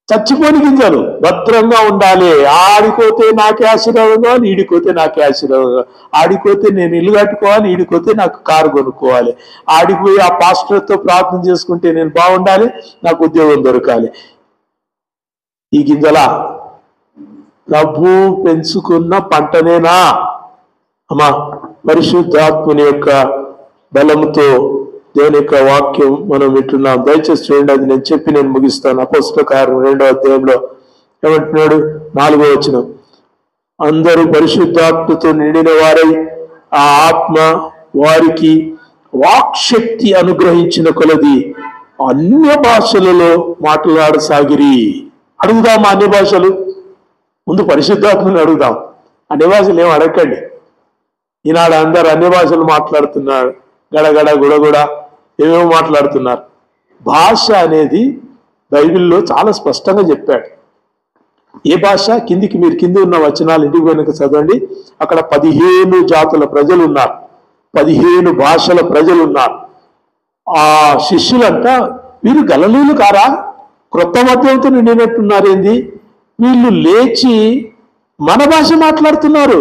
చచ్చిపోని గింజలు. భద్రంగా ఉండాలి. ఆడిపోతే నాకే ఆశీర్వాదం కావాలి, ఈడిపోతే నాకే ఆశీర్వాదం కావాలి. ఆడిపోతే నేను ఇల్లు కట్టుకోవాలి, ఈడిపోతే నాకు కారు కొనుక్కోవాలి. ఆడిపోయి ఆ పాస్టర్తో ప్రార్థన చేసుకుంటే నేను బాగుండాలి, నాకు ఉద్యోగం దొరకాలి. ఈ గింజల ప్రభు పెంచుకున్న పంటనేనా? అమ్మా, పరిశుద్ధాత్మని యొక్క బలంతో దేవుని యొక్క వాక్యం మనం వింటున్నాం. దయచేసి చూడండి, అది నేను చెప్పి నేను ముగిస్తాను. అపోస్తలుల కార్యం 2వ అధ్యాయంలో ఏమంటున్నాడు? 4వ వచనం, అందరూ పరిశుద్ధాత్మతో నిండిన వారై ఆ ఆత్మ వారికి వాక్శక్తి అనుగ్రహించిన కొలది అన్య భాషలలో మాట్లాడసాగిరి. అడుగుదామా అన్య భాషలు? ముందు పరిశుద్ధాత్మని అడుగుదాం. అన్య భాషలు ఏం అడగండి. ఈనాడు అందరు అన్య భాషలు మాట్లాడుతున్నారు, గడగడ గుడగుడ ఏమేమో మాట్లాడుతున్నారు. భాష అనేది బైబిల్లో చాలా స్పష్టంగా చెప్పాడు. ఏ భాష? కిందికి మీరు కింద ఉన్న వచనాలు ఇంటికి వెనుక చదవండి. అక్కడ 15 జాతుల ప్రజలు ఉన్నారు, 15 భాషల ప్రజలు ఉన్నారు. ఆ శిష్యులంట, వీరు గలిలీయులు కారా? క్రొత్త మద్యంతో నిండినట్టున్నారేంది? వీళ్ళు లేచి మన భాష మాట్లాడుతున్నారు.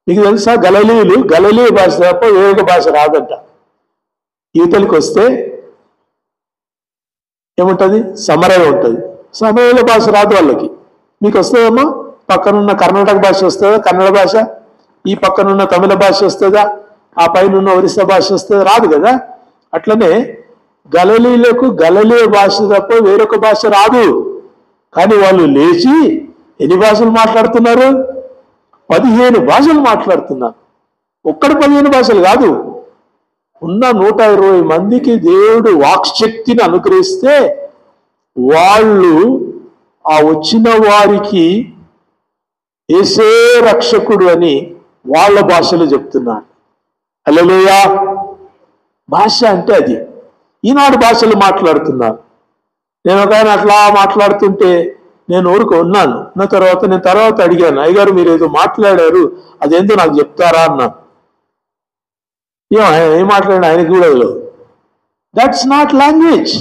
మీకు తెలుసా, గలిలీయ భాష తప్ప వేరొక భాష రాదంట. యువతలకు వస్తే ఏముంటుంది? సమరయ ఉంటుంది. సమరయుల భాష రాదు వాళ్ళకి. మీకు వస్తుందమ్మా? పక్కనున్న కర్ణాటక భాష వస్తుందా? కన్నడ భాష. ఈ పక్కనున్న తమిళ భాష వస్తుందా? ఆ పైన ఉన్న ఒరిస్సా భాష వస్తుందా? రాదు కదా. అట్లనే గలిలీయులకు గలిలీయ భాష తప్ప వేరొక భాష రాదు. కానీ వాళ్ళు లేచి ఎన్ని భాషలు మాట్లాడుతున్నారు? 15 భాషలు మాట్లాడుతున్నారు. ఒక్కడు 15 భాషలు కాదు, ఉన్న 120 మందికి దేవుడు వాక్శక్తిని అనుగ్రహిస్తే వాళ్ళు ఆ వచ్చిన వారికి యేసే రక్షకుడు అని వాళ్ళ భాషలో చెప్తున్నారు. హల్లెలూయా. భాష అంటే అది. ఈనాడు భాషలు మాట్లాడుతున్నారు. నేను ఒక ఆయన అట్లా మాట్లాడుతుంటే నేను ఊరుకు ఉన్నాను. నా తర్వాత అడిగాను, అయ్యగారు మీరు ఏదో మాట్లాడారు, అదేందో నాకు చెప్తారా అన్నాను. ఏం మాట్లాడినా ఆయనకి కూడా తెలియదు. That's not language.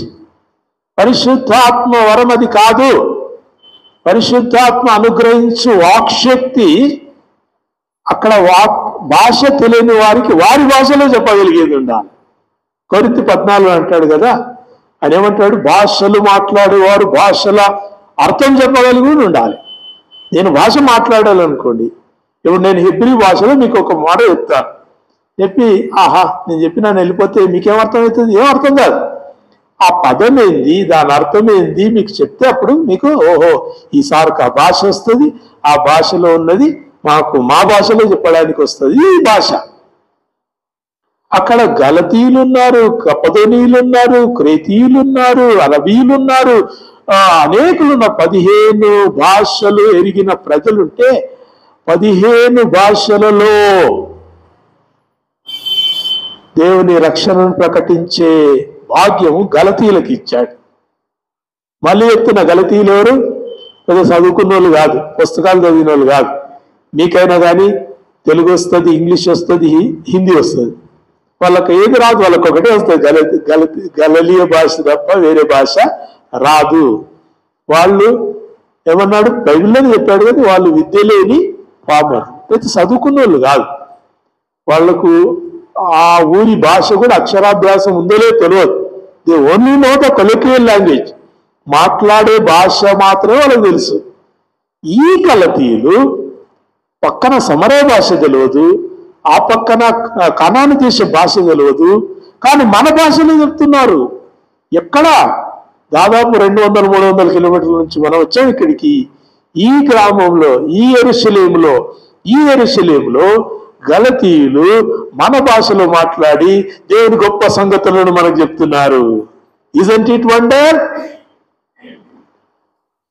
పరిశుద్ధాత్మ వరం అది కాదు. పరిశుద్ధాత్మ అనుగ్రహించు వాక్శక్తి అక్కడ భాష తెలియని వారికి వారి భాషలో చెప్పగలిగేది ఉండాలి. కొరింథీ 14 అంటాడు కదా, ఆయన ఏమంటాడు? భాషలు మాట్లాడేవారు భాషల అర్థం చెప్పగలిగి ఉండాలి. నేను భాష మాట్లాడాలనుకోండి, ఇప్పుడు నేను హెబ్రీ భాషలో మీకు ఒక మాట చెప్తాను, చెప్పి ఆహా నేను చెప్పినా వెళ్ళిపోతే మీకేమర్థమవుతుంది? ఏమర్థం కాదు. ఆ పదం ఏంది, దాని అర్థం ఏంది మీకు చెప్తే అప్పుడు మీకు ఓహో ఈసారికి ఆ భాష వస్తుంది, ఆ భాషలో ఉన్నది మాకు మా భాషలో చెప్పడానికి వస్తుంది ఈ భాష. అక్కడ గలతీయులు ఉన్నారు, కపదోనీయులు ఉన్నారు, క్రేతీయులు ఉన్నారు, అరబీయులు ఉన్నారు, అనేకులున్న 15 భాషలు ఎరిగిన ప్రజలుంటే 15 భాషలలో దేవుని రక్షణను ప్రకటించే భాగ్యము గలతీయులకు ఇచ్చాడు. మళ్ళీ చెప్తున్న గలతీయులు ఎవరు? పెద్ద చదువుకున్న వాళ్ళు కాదు, పుస్తకాలు చదివిన వాళ్ళు కాదు. మీకైనా కానీ తెలుగు వస్తుంది, ఇంగ్లీష్ వస్తుంది, హిందీ వస్తుంది. వాళ్ళకి ఏది రాదు, వాళ్ళకి ఒకటే వస్తుంది, గలలీయ భాష తప్ప వేరే భాష రాదు. వాళ్ళు ఏమన్నాడు? బైబిల్లోనే చెప్పాడు కదా, వాళ్ళు విద్య లేని పామరు, అయితే చదువుకున్న వాళ్ళు కాదు. వాళ్లకు ఆ ఊరి భాష కూడా అక్షరాభ్యాసం ఉందో లేదో తెలియదు. They only know the colloquial language, మాట్లాడే భాష మాత్రమే వాళ్ళకి తెలుసు. ఈ గలతీయులు పక్కన సమరయ భాష తెలియదు, ఆ పక్కన కనాను దేశ భాష తెలియదు, కానీ మన భాషలో చెప్తున్నారు. ఎక్కడ? దాదాపు 200-300 కిలోమీటర్ల నుంచి మనం వచ్చాం ఇక్కడికి. ఈ గ్రామంలో, ఈ యెరూషలేములో గలతీయులు మన భాషలో మాట్లాడి దేవుని గొప్ప సంగతులను మనకు చెప్తున్నారు. Isn't it wonder?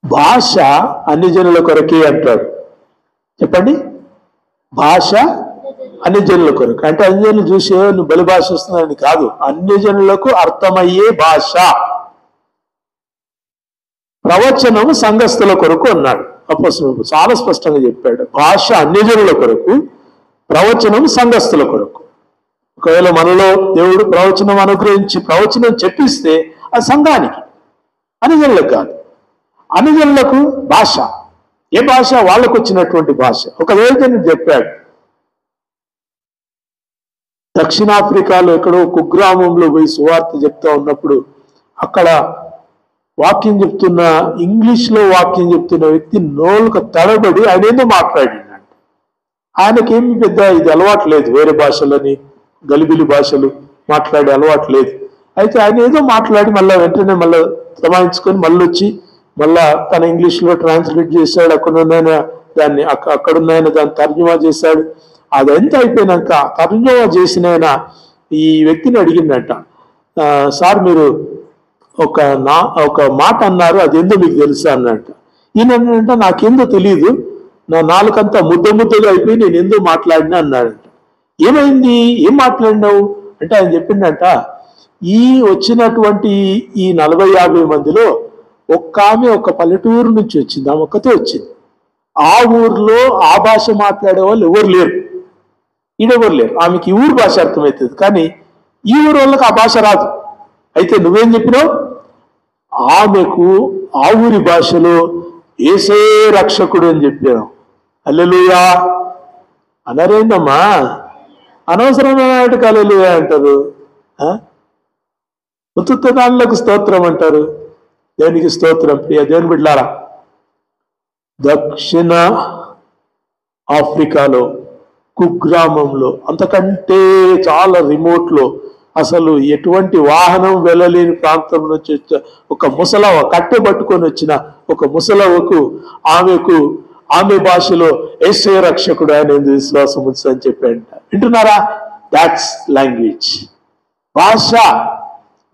భాష అన్ని జనుల కొరకే అంటాడు. చెప్పండి, భాష అన్ని జనుల కొరకు అంటే అన్ని జనులు చూసే నువ్వు బలి భాష వస్తుందని కాదు, అన్ని జనులకు అర్థమయ్యే భాష. ప్రవచనము సంఘస్థుల కొరకు అన్నాడు అపోస్తలుడు, చాలా స్పష్టంగా చెప్పాడు. భాష అన్ని జనుల కొరకు, ప్రవచనం సంఘస్థుల కొరకు. ఒకవేళ మనలో దేవుడు ప్రవచనం అనుగ్రహించి ప్రవచనం చెప్పిస్తే అది సంఘానికి, అనుజనులకు కాదు. అనుజనులకు భాష, ఏ భాష? వాళ్ళకు వచ్చినటువంటి భాష. ఒకవేళ నేను చెప్పాడు, దక్షిణాఫ్రికాలో ఎక్కడో కుగ్రామంలో పోయి సువార్త చెప్తా ఉన్నప్పుడు అక్కడ వాక్యం చెప్తున్న, ఇంగ్లీష్లో వాక్యం చెప్తున్న వ్యక్తి నోలుక తడబడి ఆయన ఏదో మాట్లాడినాడు. ఆయనకేమి పెద్ద ఇది అలవాటు లేదు, వేరే భాషలని గలిబిలి భాషలు మాట్లాడే అలవాటు లేదు. అయితే ఆయన ఏదో మాట్లాడి మళ్ళీ వెంటనే మళ్ళీ తమాయించుకొని మళ్ళీ వచ్చి మళ్ళా తన ఇంగ్లీష్లో ట్రాన్స్లేట్ చేశాడు. అక్కడున్న దాన్ని తర్జుమా చేశాడు. అదంతా అయిపోయినాక తర్జుమా చేసిన ఆయన ఈ వ్యక్తిని అడిగిందంట, సార్ మీరు ఒక మాట అన్నారు, అదేందో మీకు తెలుసా అన్నట్ట. ఈయనంట నాకేందో తెలియదు, నా నాలుకంతా ముద్దగా అయిపోయి నేను ఏందో మాట్లాడినా అన్నాడంట. ఏమైంది, ఏం మాట్లాడినావు అంటే ఆయన చెప్పిండంట, ఈ వచ్చినటువంటి ఈ 40-50 మందిలో ఆమె ఒక పల్లెటూరు నుంచి వచ్చింది, ఆమె ఒక్కతే వచ్చింది. ఆ ఊర్లో ఆ భాష మాట్లాడే వాళ్ళు ఎవరు లేరు, ఈడెవరు లేరు. ఆమెకి ఈ ఊరు భాష అర్థమవుతుంది, కానీ ఈ ఊరు వాళ్ళకి ఆ భాష రాదు. అయితే నువ్వేం చెప్పినావు? ఆమెకు ఆ ఊరి భాషలో యేసే రక్షకుడు అని చెప్పాను. హల్లెలూయా అనరేందమ్మా, అనవసరమైన వాటికి హల్లెలూయా అంటారు, ఉత్తుత్త దానిలకు స్తోత్రం అంటారు. దేవునికి స్తోత్రం. ప్రియ దేవుని బిడ్డలారా, దక్షిణ ఆఫ్రికాలో కుగ్రామంలో, అంతకంటే చాలా రిమోట్లో, అసలు ఎటువంటి వాహనం వెళ్ళలేని ప్రాంతం నుంచి ఒక ముసలవ కట్టె పట్టుకొని వచ్చిన ఒక ముసలవకు ఆమె భాషలో యేసే రక్షకుడు ఆయన విశ్వాసం ఉంచు అని చెప్పాడు. వింటున్నారా? That's language.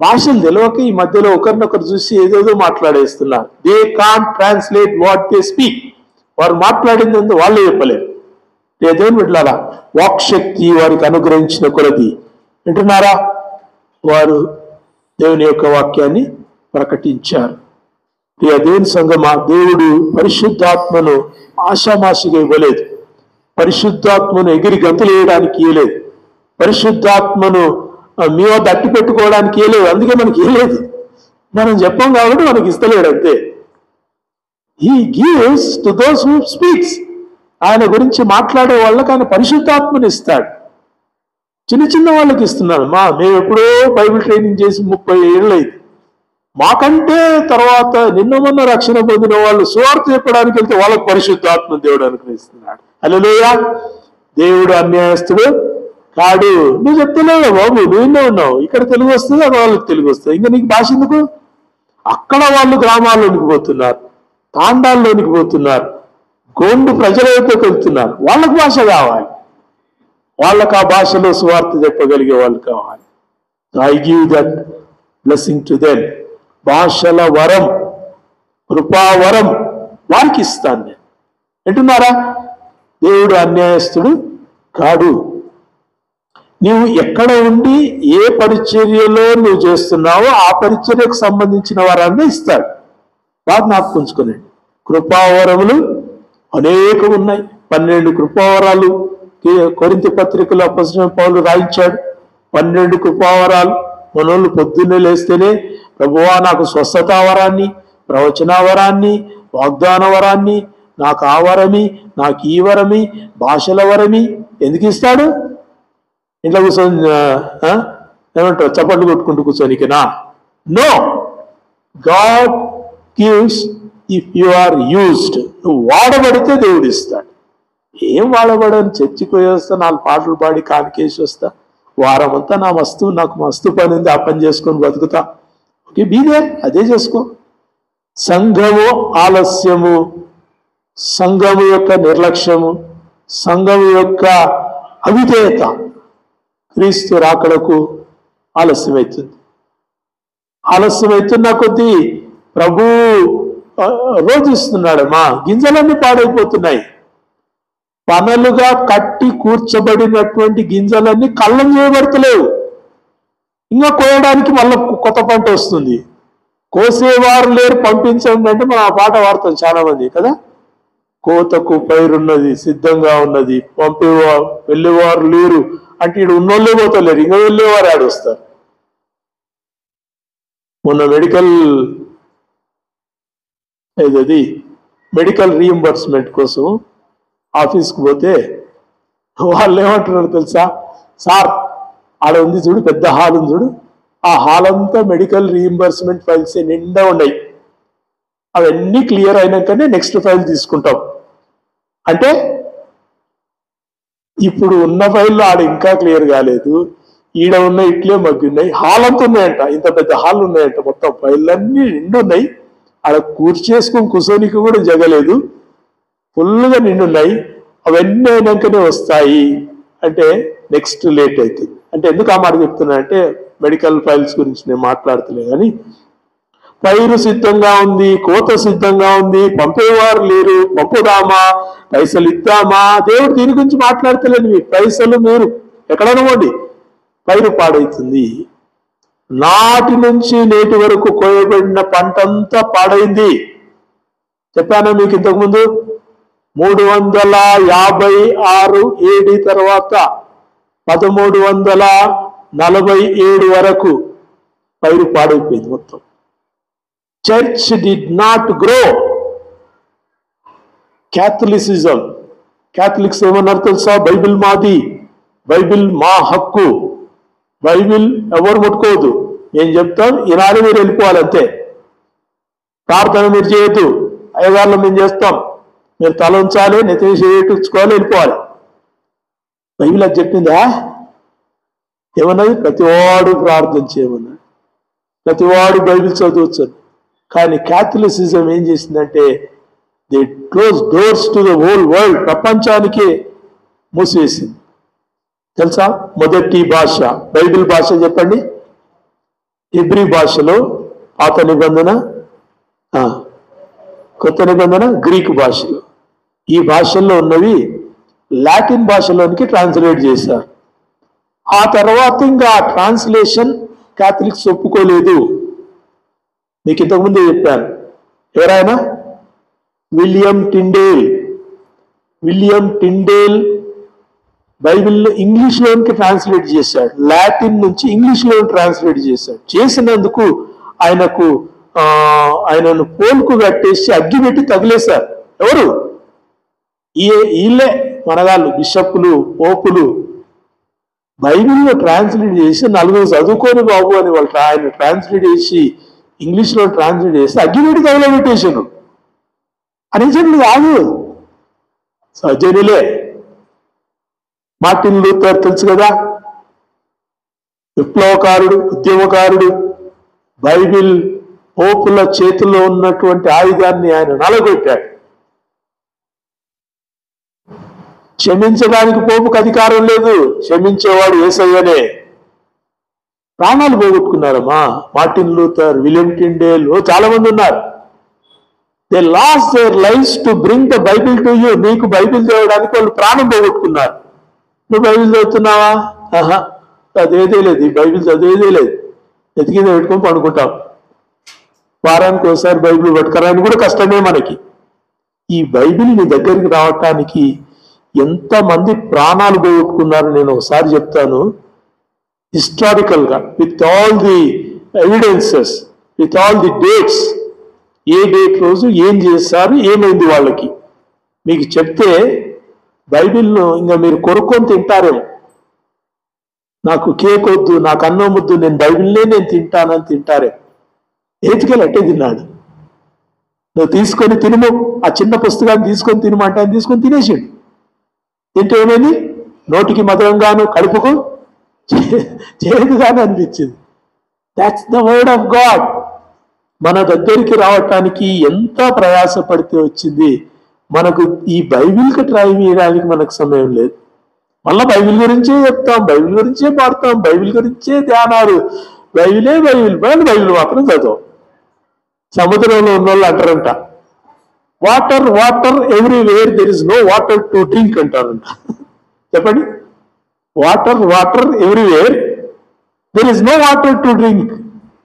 భాషలు తెలియక ఈ మధ్యలో ఒకరినొకరు చూసి ఏదేదో మాట్లాడేస్తున్నారు. They can't translate what they speak. వారు మాట్లాడింది వాళ్ళే చెప్పలేరు. దేవుని బిడ్డలారా, వాక్శక్తి వారికి అనుగ్రహించిన కొలది, వింటున్నారా, వారు దేవుని యొక్క వాక్యాన్ని ప్రకటించారు. ప్రియ దేవుని సంగమా, దేవుడు పరిశుద్ధాత్మను ఆషామాషిగా ఇవ్వలేదు, పరిశుద్ధాత్మను ఎగిరి గంతులు వేయడానికి ఇవ్వలేదు, పరిశుద్ధాత్మను మీ వద్ద అట్టి పెట్టుకోవడానికి ఇవ్వలేదు. అందుకే మనకి ఇవ్వలేదు, మనం చెప్పం కాబట్టి మనకి ఇస్తలేడు అంతే. He gives to those who speaks. ఆయన గురించి మాట్లాడే వాళ్ళకి ఆయన పరిశుద్ధాత్మని ఇస్తాడు. చిన్న వాళ్ళకి ఇస్తున్నాడు. మేము ఎప్పుడో బైబిల్ ట్రైనింగ్ చేసి 30 ఏళ్ళు అయింది. మాకంటే తర్వాత నిన్న మొన్న రక్షణ పొందిన వాళ్ళు సువార్త చెప్పడానికి వెళ్తే వాళ్ళకు పరిశుద్ధాత్మ దేవుడు అనుగ్రహిస్తున్నాడు. హల్లెలూయా. దేవుడు అన్యాయస్తుడు కాడు. నువ్వు చెప్తలేవు బాబు, నువ్వే ఉన్నావు. ఇక్కడ తెలుగు వస్తుంది, అక్కడ వాళ్ళకి తెలుగు వస్తుంది. ఇంకా నీకు భాష ఎందుకు? అక్కడ వాళ్ళు గ్రామాల్లోనికి పోతున్నారు, తాండాల్లోనికి పోతున్నారు, గోండు ప్రజల వైపుకి వెళ్తున్నారు. వాళ్ళకు భాష కావాలి, వాళ్ళకు ఆ భాషలో సువార్త చెప్పగలిగే వాళ్ళు కావాలి. I give that blessing to them. భాషల వరం, కృపావరం వారికి ఇస్తాను నేను. వింటున్నారా? దేవుడు అన్యాయస్తుడు కాడు. నీవు ఎక్కడ ఉండి ఏ పరిచర్యలో నువ్వు చేస్తున్నావో ఆ పరిచర్యకు సంబంధించిన వరాన్ని ఇస్తాడు. వారు నాకు ఉంచుకునండి. కృపావరములు అనేకం ఉన్నాయి. 12 కృపావరాలు కొరింథీ పత్రికలో అపోస్తలుడైన పౌలు రాయించాడు. 12 కృపావరాలు. మనోళ్ళు పొద్దున్నే లేస్తేనే ప్రభువా నాకు స్వస్థత వరాన్ని, ప్రవచన వరాన్ని, వాగ్దాన వరాన్ని, నాకు ఆ వరమి, నాకు ఈ వరమి, భాషల వరమి ఎందుకు ఇస్తాడు? ఇంట్లో కూర్చొని ఏమంటారు, చప్పట్లు కొట్టుకుంటూ కూర్చోనికినా? No, God gives if you are used. నువ్వు వాడబడితే దేవుడు ఇస్తాడు. ఏం వాడబడని చర్చికి పోయి వస్తా, 4 పాటలు పాడి కానికేసి వస్తా, వారం అంతా నాకు మస్తు పని ఉంది, ఆ పని చేసుకొని బతుకుతా. ఓకే, బీదే, అదే చేసుకో. సంఘము ఆలస్యము, సంఘము యొక్క నిర్లక్ష్యము, సంఘము యొక్క అవిధేయత క్రీస్తు రాకడకు ఆలస్యమవుతుంది. ఆలస్యమవుతున్న కొద్దీ ప్రభు రోధిస్తున్నాడమ్మా. గింజలన్నీ పాడైపోతున్నాయి. పనలుగా కట్టి కూర్చబడినటువంటి గింజలన్నీ కళ్ళం చేయబడతలేవు. ఇంకా కోయడానికి మళ్ళీ కొత్త పంట వస్తుంది. కోసేవారు లేరు, పంపించండి అంటే మనం ఆ పాట వాడతాం చాలా మంది కదా. కోతకు పైరున్నది, సిద్ధంగా ఉన్నది, వెళ్ళేవారు లేరు అంటే ఇక్కడ ఉన్నోళ్ళే పోతలేరు, ఇంకా వెళ్ళేవారు ఆడొస్తారు. మొన్న మెడికల్ రీఎంబర్స్మెంట్ కోసం ఆఫీస్కి పోతే వాళ్ళు ఏమంటున్నారు తెలుసా? సార్, ఆడ ఉంది చూడు, పెద్ద హాల్ ఉంది చూడు, ఆ హాల్ అంతా మెడికల్ రీఎంబర్స్మెంట్ ఫైల్స్ నిండా ఉన్నాయి. అవన్నీ క్లియర్ అయినాకనే నెక్స్ట్ ఫైల్ తీసుకుంటాం. అంటే ఇప్పుడు ఉన్న ఫైల్లో ఆడ ఇంకా క్లియర్ కాలేదు, ఈడ ఉన్న ఇట్లే మగ్గున్నాయి. హాల్ అంతా ఉన్నాయంట, ఇంత పెద్ద హాల్ ఉన్నాయంట, మొత్తం ఫైళ్ళన్నీ నిండున్నాయి. ఆడ కూర్చోనికి కూడా జగలేదు, ఫుల్గా నిండున్నాయి. అవన్నీ అయినాకనే వస్తాయి అంటే నెక్స్ట్ లేట్ అవుతుంది. అంటే ఎందుకు ఆ మాట చెప్తున్నా అంటే మెడికల్ ఫైల్స్ గురించి నేను మాట్లాడతలే కానీ, పైరు సిద్ధంగా ఉంది, కోత సిద్ధంగా ఉంది, పంపేవారు లేరు, పంపుదామా, పైసలు ఇద్దామా? దేవుడు దీని గురించి మాట్లాడతలేదు. మీ పైసలు మీరు ఎక్కడనుకోండి, పైరు పాడైతుంది. నాటి నుంచి నేటి వరకు కోయబడిన పంట అంతా పాడైంది. చెప్పాను మీకు ఇంతకుముందు. 356 AD తర్వాత 1347 వరకు పైరు పాడైపోయింది మొత్తం. Church did not grow. Catholics ఏమన్నారు తెలుసా? బైబిల్ మాది, బైబిల్ మా హక్కు, బైబిల్ ఎవరు ముట్టుకోవద్దు, నేను చెప్తాం ఈనాడు మీరు వెళ్ళిపోవాలంతే, ప్రార్థన మీరు చేయొద్దు, అయ్యగారులు మేము చేస్తాం, మీరు తల ఉంచాలి, నెత్తి చేయించుకోవాలి, వెళ్ళిపోవాలి. బైబిల్ అది చెప్పిందా? ఏమన్నది? ప్రతివాడు ప్రార్థన చేయమన్నాడు, ప్రతివాడు బైబిల్ చదవచ్చు. కానీ క్యాథలిసిజం ఏం చేసిందంటే they close doors to the whole world. ప్రపంచానికి మూసివేసింది తెలుసా? మొదటి భాష బైబిల్ భాష చెప్పండి. హెబ్రీ భాషలో పాత నిబంధన, కొత్త నిబంధన గ్రీకు భాషలో. ఈ భాషల్లో ఉన్నవి లాటిన్ భాషలోనికి ట్రాన్స్లేట్ చేశారు. ఆ తర్వాత ఇంకా ఆ ట్రాన్స్లేషన్ క్యాథలిక్స్ ఒప్పుకోలేదు. మీకు ఇంతకుముందు చెప్పాను. ఎవరైనా విలియం టిండేల్ బైబిల్లో ఇంగ్లీష్లోనికి ట్రాన్స్లేట్ చేశాడు. లాటిన్ నుంచి ఇంగ్లీష్లో ట్రాన్స్లేట్ చేశాడు. చేసినందుకు ఆయనను పోల్కు కట్టేసి అగ్గిపెట్టి తగిలేశారు. ఎవరు? వీళ్ళే మనగాళ్ళు, బిషప్పులు, పోపులు. బైబిల్లో ట్రాన్స్లేట్ చేసి 4 చదువుకోని బాబు అని ఆయన ట్రాన్స్లేట్ చేసి ఇంగ్లీష్లో ట్రాన్స్లేట్ చేస్తే అగ్గిపెట్టి తగలబెట్టేసాను. అనేజనులు కాదు, సజ్జనులే. మార్టిన్ లూథర్ తెలుసు కదా, విప్లవకారుడు, ఉద్యమకారుడు. బైబిల్ పోపుల చేతుల్లో ఉన్నటువంటి ఆయుధాన్ని ఆయన నలగొట్టాడు. క్షమించడానికి పోపుకు అధికారం లేదు, క్షమించేవాడు యేసయ్యనే. ప్రాణాలు పోగొట్టుకున్నారమ్మా మార్టిన్ లూథర్, విలియం టిండేల్, చాలా మంది ఉన్నారు. They last there lifes to bring the Bible to you. నీకు బైబిల్ చదవడానికి వాళ్ళు ప్రాణం పోగొట్టుకున్నారు. నువ్వు బైబిల్ చదువుతున్నావా? చదివేదే లేదు, ఈ బైబిల్ చదివేదే లేదు. ఎతికింది పెట్టుకొని పడుకుంటాం. వారానికి ఒకసారి బైబిల్ పట్టుకరాని కూడా కష్టమే మనకి. ఈ బైబిల్ నీ దగ్గరికి రావటానికి ఎంతమంది ప్రాణాలు పోగొట్టుకున్నారు నేను ఒకసారి చెప్తాను. హిస్టారికల్ గా, with all the evidences, with all the dates, A date రోజు ఏం చేశారు, ఏమైంది వాళ్ళకి మీకు చెప్తే బైబిల్ను ఇంకా మీరు కొనుక్కొని తింటారేమో. నాకు కేక్ వద్దు, నాకు అన్నం వద్దు, నేను బైబిల్నే నేను తింటానని తింటారేమో. ఏతికెళ్ళి అట్టే తిన్నాడు. నువ్వు తీసుకొని తినము, ఆ చిన్న పుస్తకాన్ని తీసుకొని తినమంటే ఆయన తీసుకొని తినేసాడు. తింటే ఏమైంది? నోటికి మధురంగాను, కడుపుకు చేదుగాను అనిపించింది. That's the word of God. మన దగ్గరికి రావటానికి ఎంత ప్రయాసపడితే వచ్చింది. మనకు ఈ బైబిల్కి ట్రై చేయడానికి మనకు సమయం లేదు. మళ్ళీ బైబిల్ గురించే చెప్తాం, బైబిల్ గురించే పాడతాం, బైబిల్ గురించే ధ్యానాలు. బైబిలే బైబిల్, బైబిల్ మాత్రం చదువు. సముద్రంలో ఉన్న వాళ్ళు అంటారంట, water water everywhere, there is no water to drink అంటారంట. చెప్పండి, water water everywhere, there is no water to drink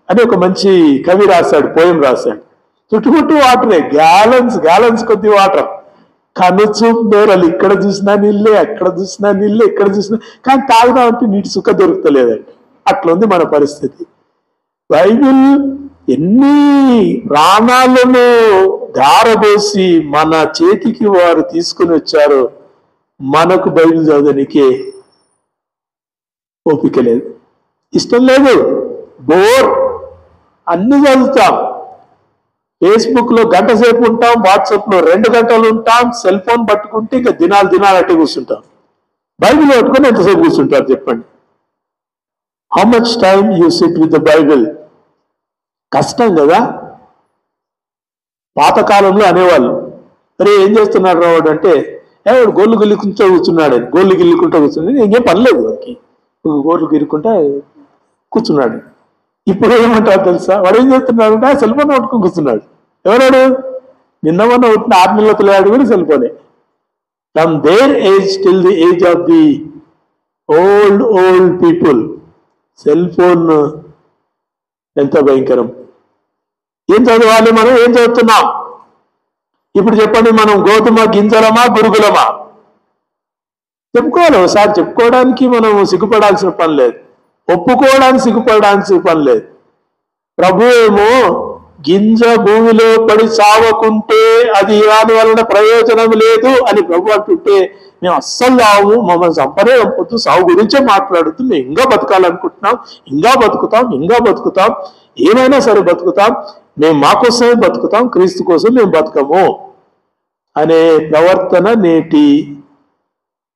అని ఒక మంచి కవి రాశాడు, పోయం రాశాడు. చుట్టుముట్టు వాటరే, గ్యాలన్స్ గ్యాలన్స్ కొద్ది వాటర్. కనుచు మేరలు, ఇక్కడ చూసినా నీళ్ళే, అక్కడ చూసినా నీళ్ళే, ఇక్కడ చూసినా, కానీ తాగుదామంటే నీటి సుఖ దొరుకుతలేదండి. అట్లుంది మన పరిస్థితి. బైబిల్ ఎన్ని ప్రాణాలను ధారబోసి మన చేతికి వారు తీసుకుని వచ్చారో మనకు బైబిల్ చదవడానికే ఓపిక లేదు, ఇష్టం లేదు, బోర్. అన్ని చదువుతాం. ఫేస్బుక్ లో గంట సేపు ఉంటాం, వాట్సాప్ లో 2 గంటలు ఉంటాం, సెల్ ఫోన్ పట్టుకుంటే ఇంకా దినాలు అట్టే కూర్చుంటాం. బైబిల్ పట్టుకొని ఎంతసేపు కూర్చుంటారు చెప్పండి? How much time you SIT with the Bible? కష్టం కదా. పాతకాలంలో అనేవాళ్ళు, అరే ఏం చేస్తున్నాడు రావాడు అంటే, వాడు గోళ్ళు గిల్లుకుంటూ కూర్చున్నాడు, గోళ్ళు గిల్లుకుంటూ కూర్చున్నాడు, ఇంకేం పనిలేదు వాడికి, గోళ్ళు గిల్లుకుంటా కూర్చున్నాడు. ఇప్పుడు ఏమంటారు తెలుసా? వాడు ఏం చేస్తున్నాడు అంటే సెల్ ఫోన్ పట్టుకొని కూర్చున్నాడు. ఎవరాడు? నిన్న మొన్న పుట్టిన 6 నెలల పిల్లాడు కూడా సెల్ ఫోనే. From their age till the age of the old people cell phone ఎంత భయంకరం. ఏం చదవాలి మనం? ఏం చదువుతున్నాం? ఇప్పుడు చెప్పండి, మనం గోధుమ గింజలమా గురుగులమా? చెప్పుకోవాలి. ఒకసారి చెప్పుకోవడానికి మనం సిగ్గుపడాల్సిన పని లేదు, ఒప్పుకోవడానికి సిగ్గుపడాల్సిన పని లేదు. ప్రభు ఏమో గింజ భూమిలో పడి సావకుంటే అది దాని వలన ప్రయోజనం లేదు అని ప్రభు అంటుంటే, మేము అస్సలు సావు, మమ్మల్ని చంపనే చంపొద్దు, సావు గురించే మాట్లాడుతూ మేము ఇంకా బతకాలనుకుంటున్నాం, ఇంకా బతుకుతాం, ఏమైనా సరే బతుకుతాం, మేము మా కోసమే బతుకుతాం, క్రీస్తు కోసం మేము బతకము అనే ప్రవర్తన నేటి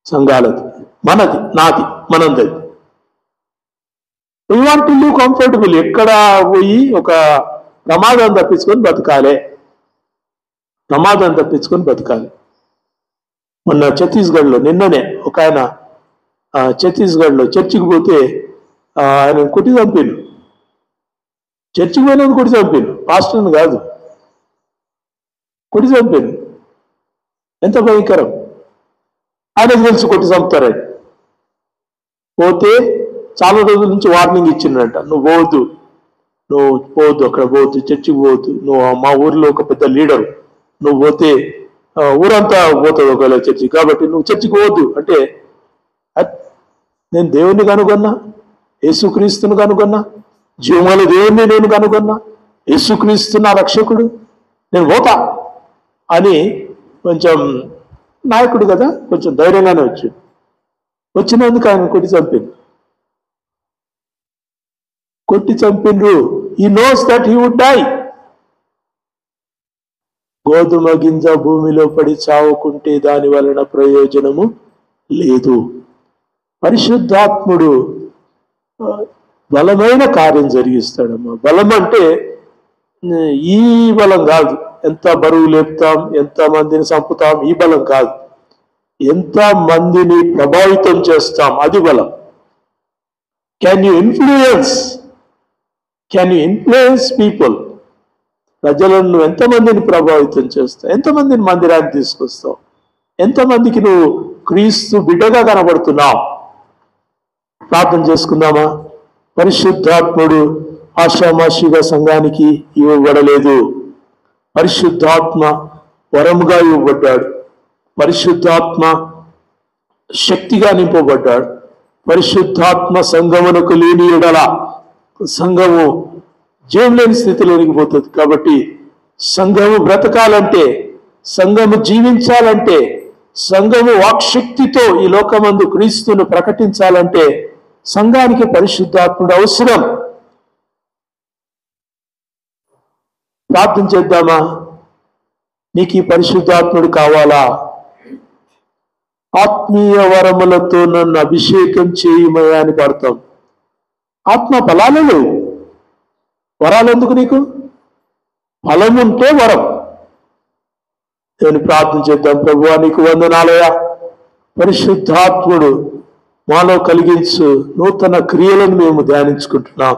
సంఘాలది, మనది, నాది, మనందది. We want to live comfortable. ఎక్కడ పోయి ఒక ప్రమాదం తప్పించుకొని బతకాలి. మొన్న ఛత్తీస్గఢ్లో నిన్ననే ఒక ఆయన ఛత్తీస్గఢ్లో చర్చికి పోతే ఆయన కొట్టి చంపాను. చర్చికి పోయినందుకు కొట్టి చంపాను, పాస్టర్ని కాదు, కొట్టి చంపాను. ఎంత భయంకరం. ఆయనకు తెలుసు కొట్టి చంపుతారని. పోతే చాలా రోజుల నుంచి వార్నింగ్ ఇచ్చిందంట, నువ్వు పోవద్దు, అక్కడ పోవద్దు, చర్చికి పోవద్దు, నువ్వు మా ఊర్లో ఒక పెద్ద లీడరు, నువ్వు పోతే ఊరంతా పోతుంది ఒకవేళ చర్చి, కాబట్టి నువ్వు చర్చికి పోవద్దు అంటే, నేను దేవుణ్ణి కనుగొన్నా, యేసుక్రీస్తుని కనుగొన్నా, జీవముల దేవుణ్ణి నేను కనుగొన్నా, యేసుక్రీస్తు నా రక్షకుడు, నేను పోతా అని కొంచెం నాయకుడు కదా, కొంచెం ధైర్యంగానే వచ్చినందుకు ఆయన కొట్టి చంపిండ్రు. He knows that he would die. గోధుమ గింజ భూమిలో పడి చావుకుంటే దాని వలన ప్రయోజనము లేదు. పరిశుద్ధాత్ముడు బలమైన కార్యం జరిగిస్తాడమ్మా. బలం అంటే ఈ బలం కాదు, ఎంత బరువు లేపుతాం, ఎంత మందిని చంపుతాం, ఈ బలం కాదు. ఎంత మందిని ప్రభావితం చేస్తాం, అది బలం. Can you influence people? ప్రజలను నువ్వు ఎంతమందిని ప్రభావితం చేస్తావు, ఎంతమందిని మందిరాన్ని తీసుకొస్తావు, ఎంతమందికి నువ్వు క్రీస్తు బిడ్డగా కనబడుతున్నావు? ప్రార్థన చేసుకుందామా? పరిశుద్ధాత్ముడు ఆషామాషిగా సంఘానికి ఇవ్వబడలేదు. పరిశుద్ధాత్మ వరముగా ఇవ్వబడ్డాడు. పరిశుద్ధాత్మ శక్తిగా నింపబడ్డాడు. పరిశుద్ధాత్మ సంఘమునకు లేని ఎడల సంఘము జీవం లేని స్థితిలోనికి పోతుంది. కాబట్టి సంఘము బ్రతకాలంటే, సంఘము జీవించాలంటే, సంఘము వాక్శక్తితో ఈ లోకమందు క్రీస్తును ప్రకటించాలంటే సంఘానికి పరిశుద్ధాత్ముడు అవసరం. ప్రార్థన చేద్దామా? నీకు ఈ పరిశుద్ధాత్ముడు కావాలా? ఆత్మీయ వరములతో నన్ను అభిషేకం చేయమయ్యా అని పడతాం. ఆత్మ ఫలాలు లేవు, వరాలు ఎందుకు నీకు? ఫలం ఉంటే వరం. నేను ప్రార్థన చేద్దాం. ప్రభువా, నీకు వందనాలయ్యా. పరిశుద్ధాత్ముడు మాలో కలిగించు నూతన క్రియలను మేము ధ్యానించుకుంటున్నాం.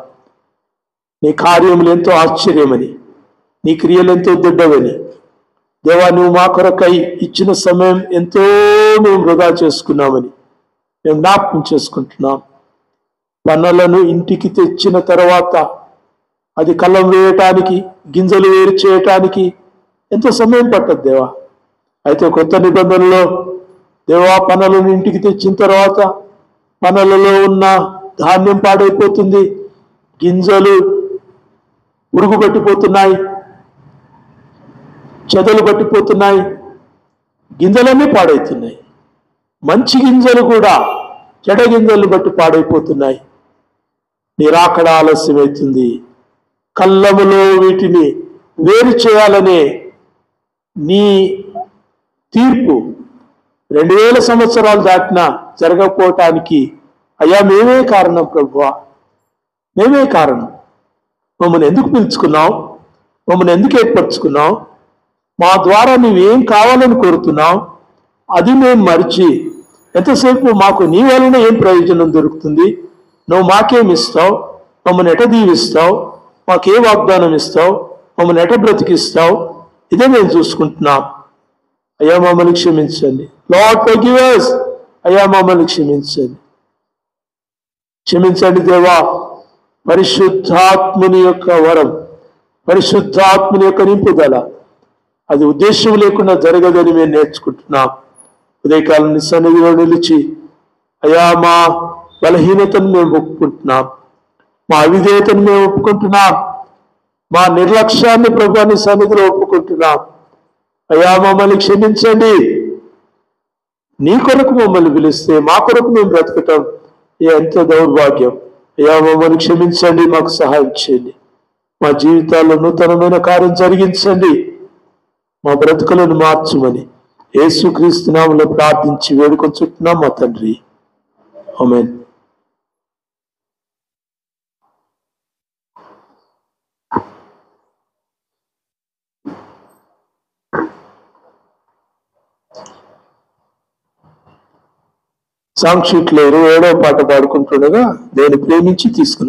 నీ కార్యములు ఎంతో ఆశ్చర్యమని, నీ క్రియలు ఎంతో దొడ్డవని. దేవా, నువ్వు మా కొరకై ఇచ్చిన సమయం ఎంతో మేము వృధా చేసుకున్నామని మేము జ్ఞాపకం చేసుకుంటున్నాం. పనులను ఇంటికి తెచ్చిన తర్వాత అది కళ్ళం వేయటానికి, గింజలు వేరు చేయటానికి ఎంతో సమయం పట్టదు దేవా. అయితే కొత్త నిబంధనలో దేవా, పనులను ఇంటికి తెచ్చిన తర్వాత పనులలో ఉన్న ధాన్యం పాడైపోతుంది, గింజలు పురుగు పట్టిపోతున్నాయి, చెదలు పట్టిపోతున్నాయి, గింజలన్నీ పాడైతున్నాయి. మంచి గింజలు కూడా చెడ గింజలు బట్టి పాడైపోతున్నాయి. నీ రాకడ ఆలస్యమవుతుంది. కళ్ళములో వీటిని వేరు చేయాలనే నీ తీర్పు 2000 సంవత్సరాలు దాటినా జరగకపోవటానికి అయ్యా మేమే కారణం ప్రభువా, మేమే కారణం. మమ్మల్ని ఎందుకు పిలుచుకున్నావు? మమ్మల్ని ఎందుకు ఏర్పరచుకున్నావు? మా ద్వారా నువ్వేం కావాలని కోరుతున్నావు అది మేము మరిచి ఎంతసేపు మాకు నీ వలన ఏం ప్రయోజనం దొరుకుతుంది, నువ్వు మాకేమిస్తావు, మమ్మల్ని ఎట దీవిస్తావు, మాకే వాగ్దానం ఇస్తావు, మమ్మల్ని ఎట బ్రతికిస్తావు, ఇదే మేము చూసుకుంటున్నాం. అయ్యా మమ్మల్ని క్షమించండి. Lord forgive us. అయ్యా మమ్మల్ని క్షమించండి. క్షమించండి దేవా. పరిశుద్ధాత్ముని యొక్క వరం, పరిశుద్ధాత్ముని యొక్క నింపుదల అది ఉద్దేశం లేకుండా జరగదని మేము నేర్చుకుంటున్నాం. ఉదయకాలం నీ సన్నిధిలో నిలిచి అయ్యా మా బలహీనతను మేము ఒప్పుకుంటున్నాం, మా అవిధేయతను మేము ఒప్పుకుంటున్నాం, మా నిర్లక్ష్యాన్ని ప్రభువా నీ సన్నిధిలో ఒప్పుకుంటున్నాం. అయ్యా మమ్మల్ని క్షమించండి. నీ కొరకు మమ్మల్ని పిలిస్తే మా కొరకు మేము బ్రతకటం ఎంత దౌర్భాగ్యం. అయ్యా మమ్మల్ని క్షమించండి, మాకు సహాయం చేయండి. మా జీవితాల్లో నూతనమైన కార్యం జరిగించండి, మా బ్రతుకులను మార్చమని యేసుక్రీస్తు నామములో ప్రార్థించి వేడుకొంచుకుంటున్నాం మా తండ్రి. ఆమేన్. సాంగ్ షీట్లో 27వ పాట పాడుకుంటుండగా నేను ప్రేమించి తీసుకుని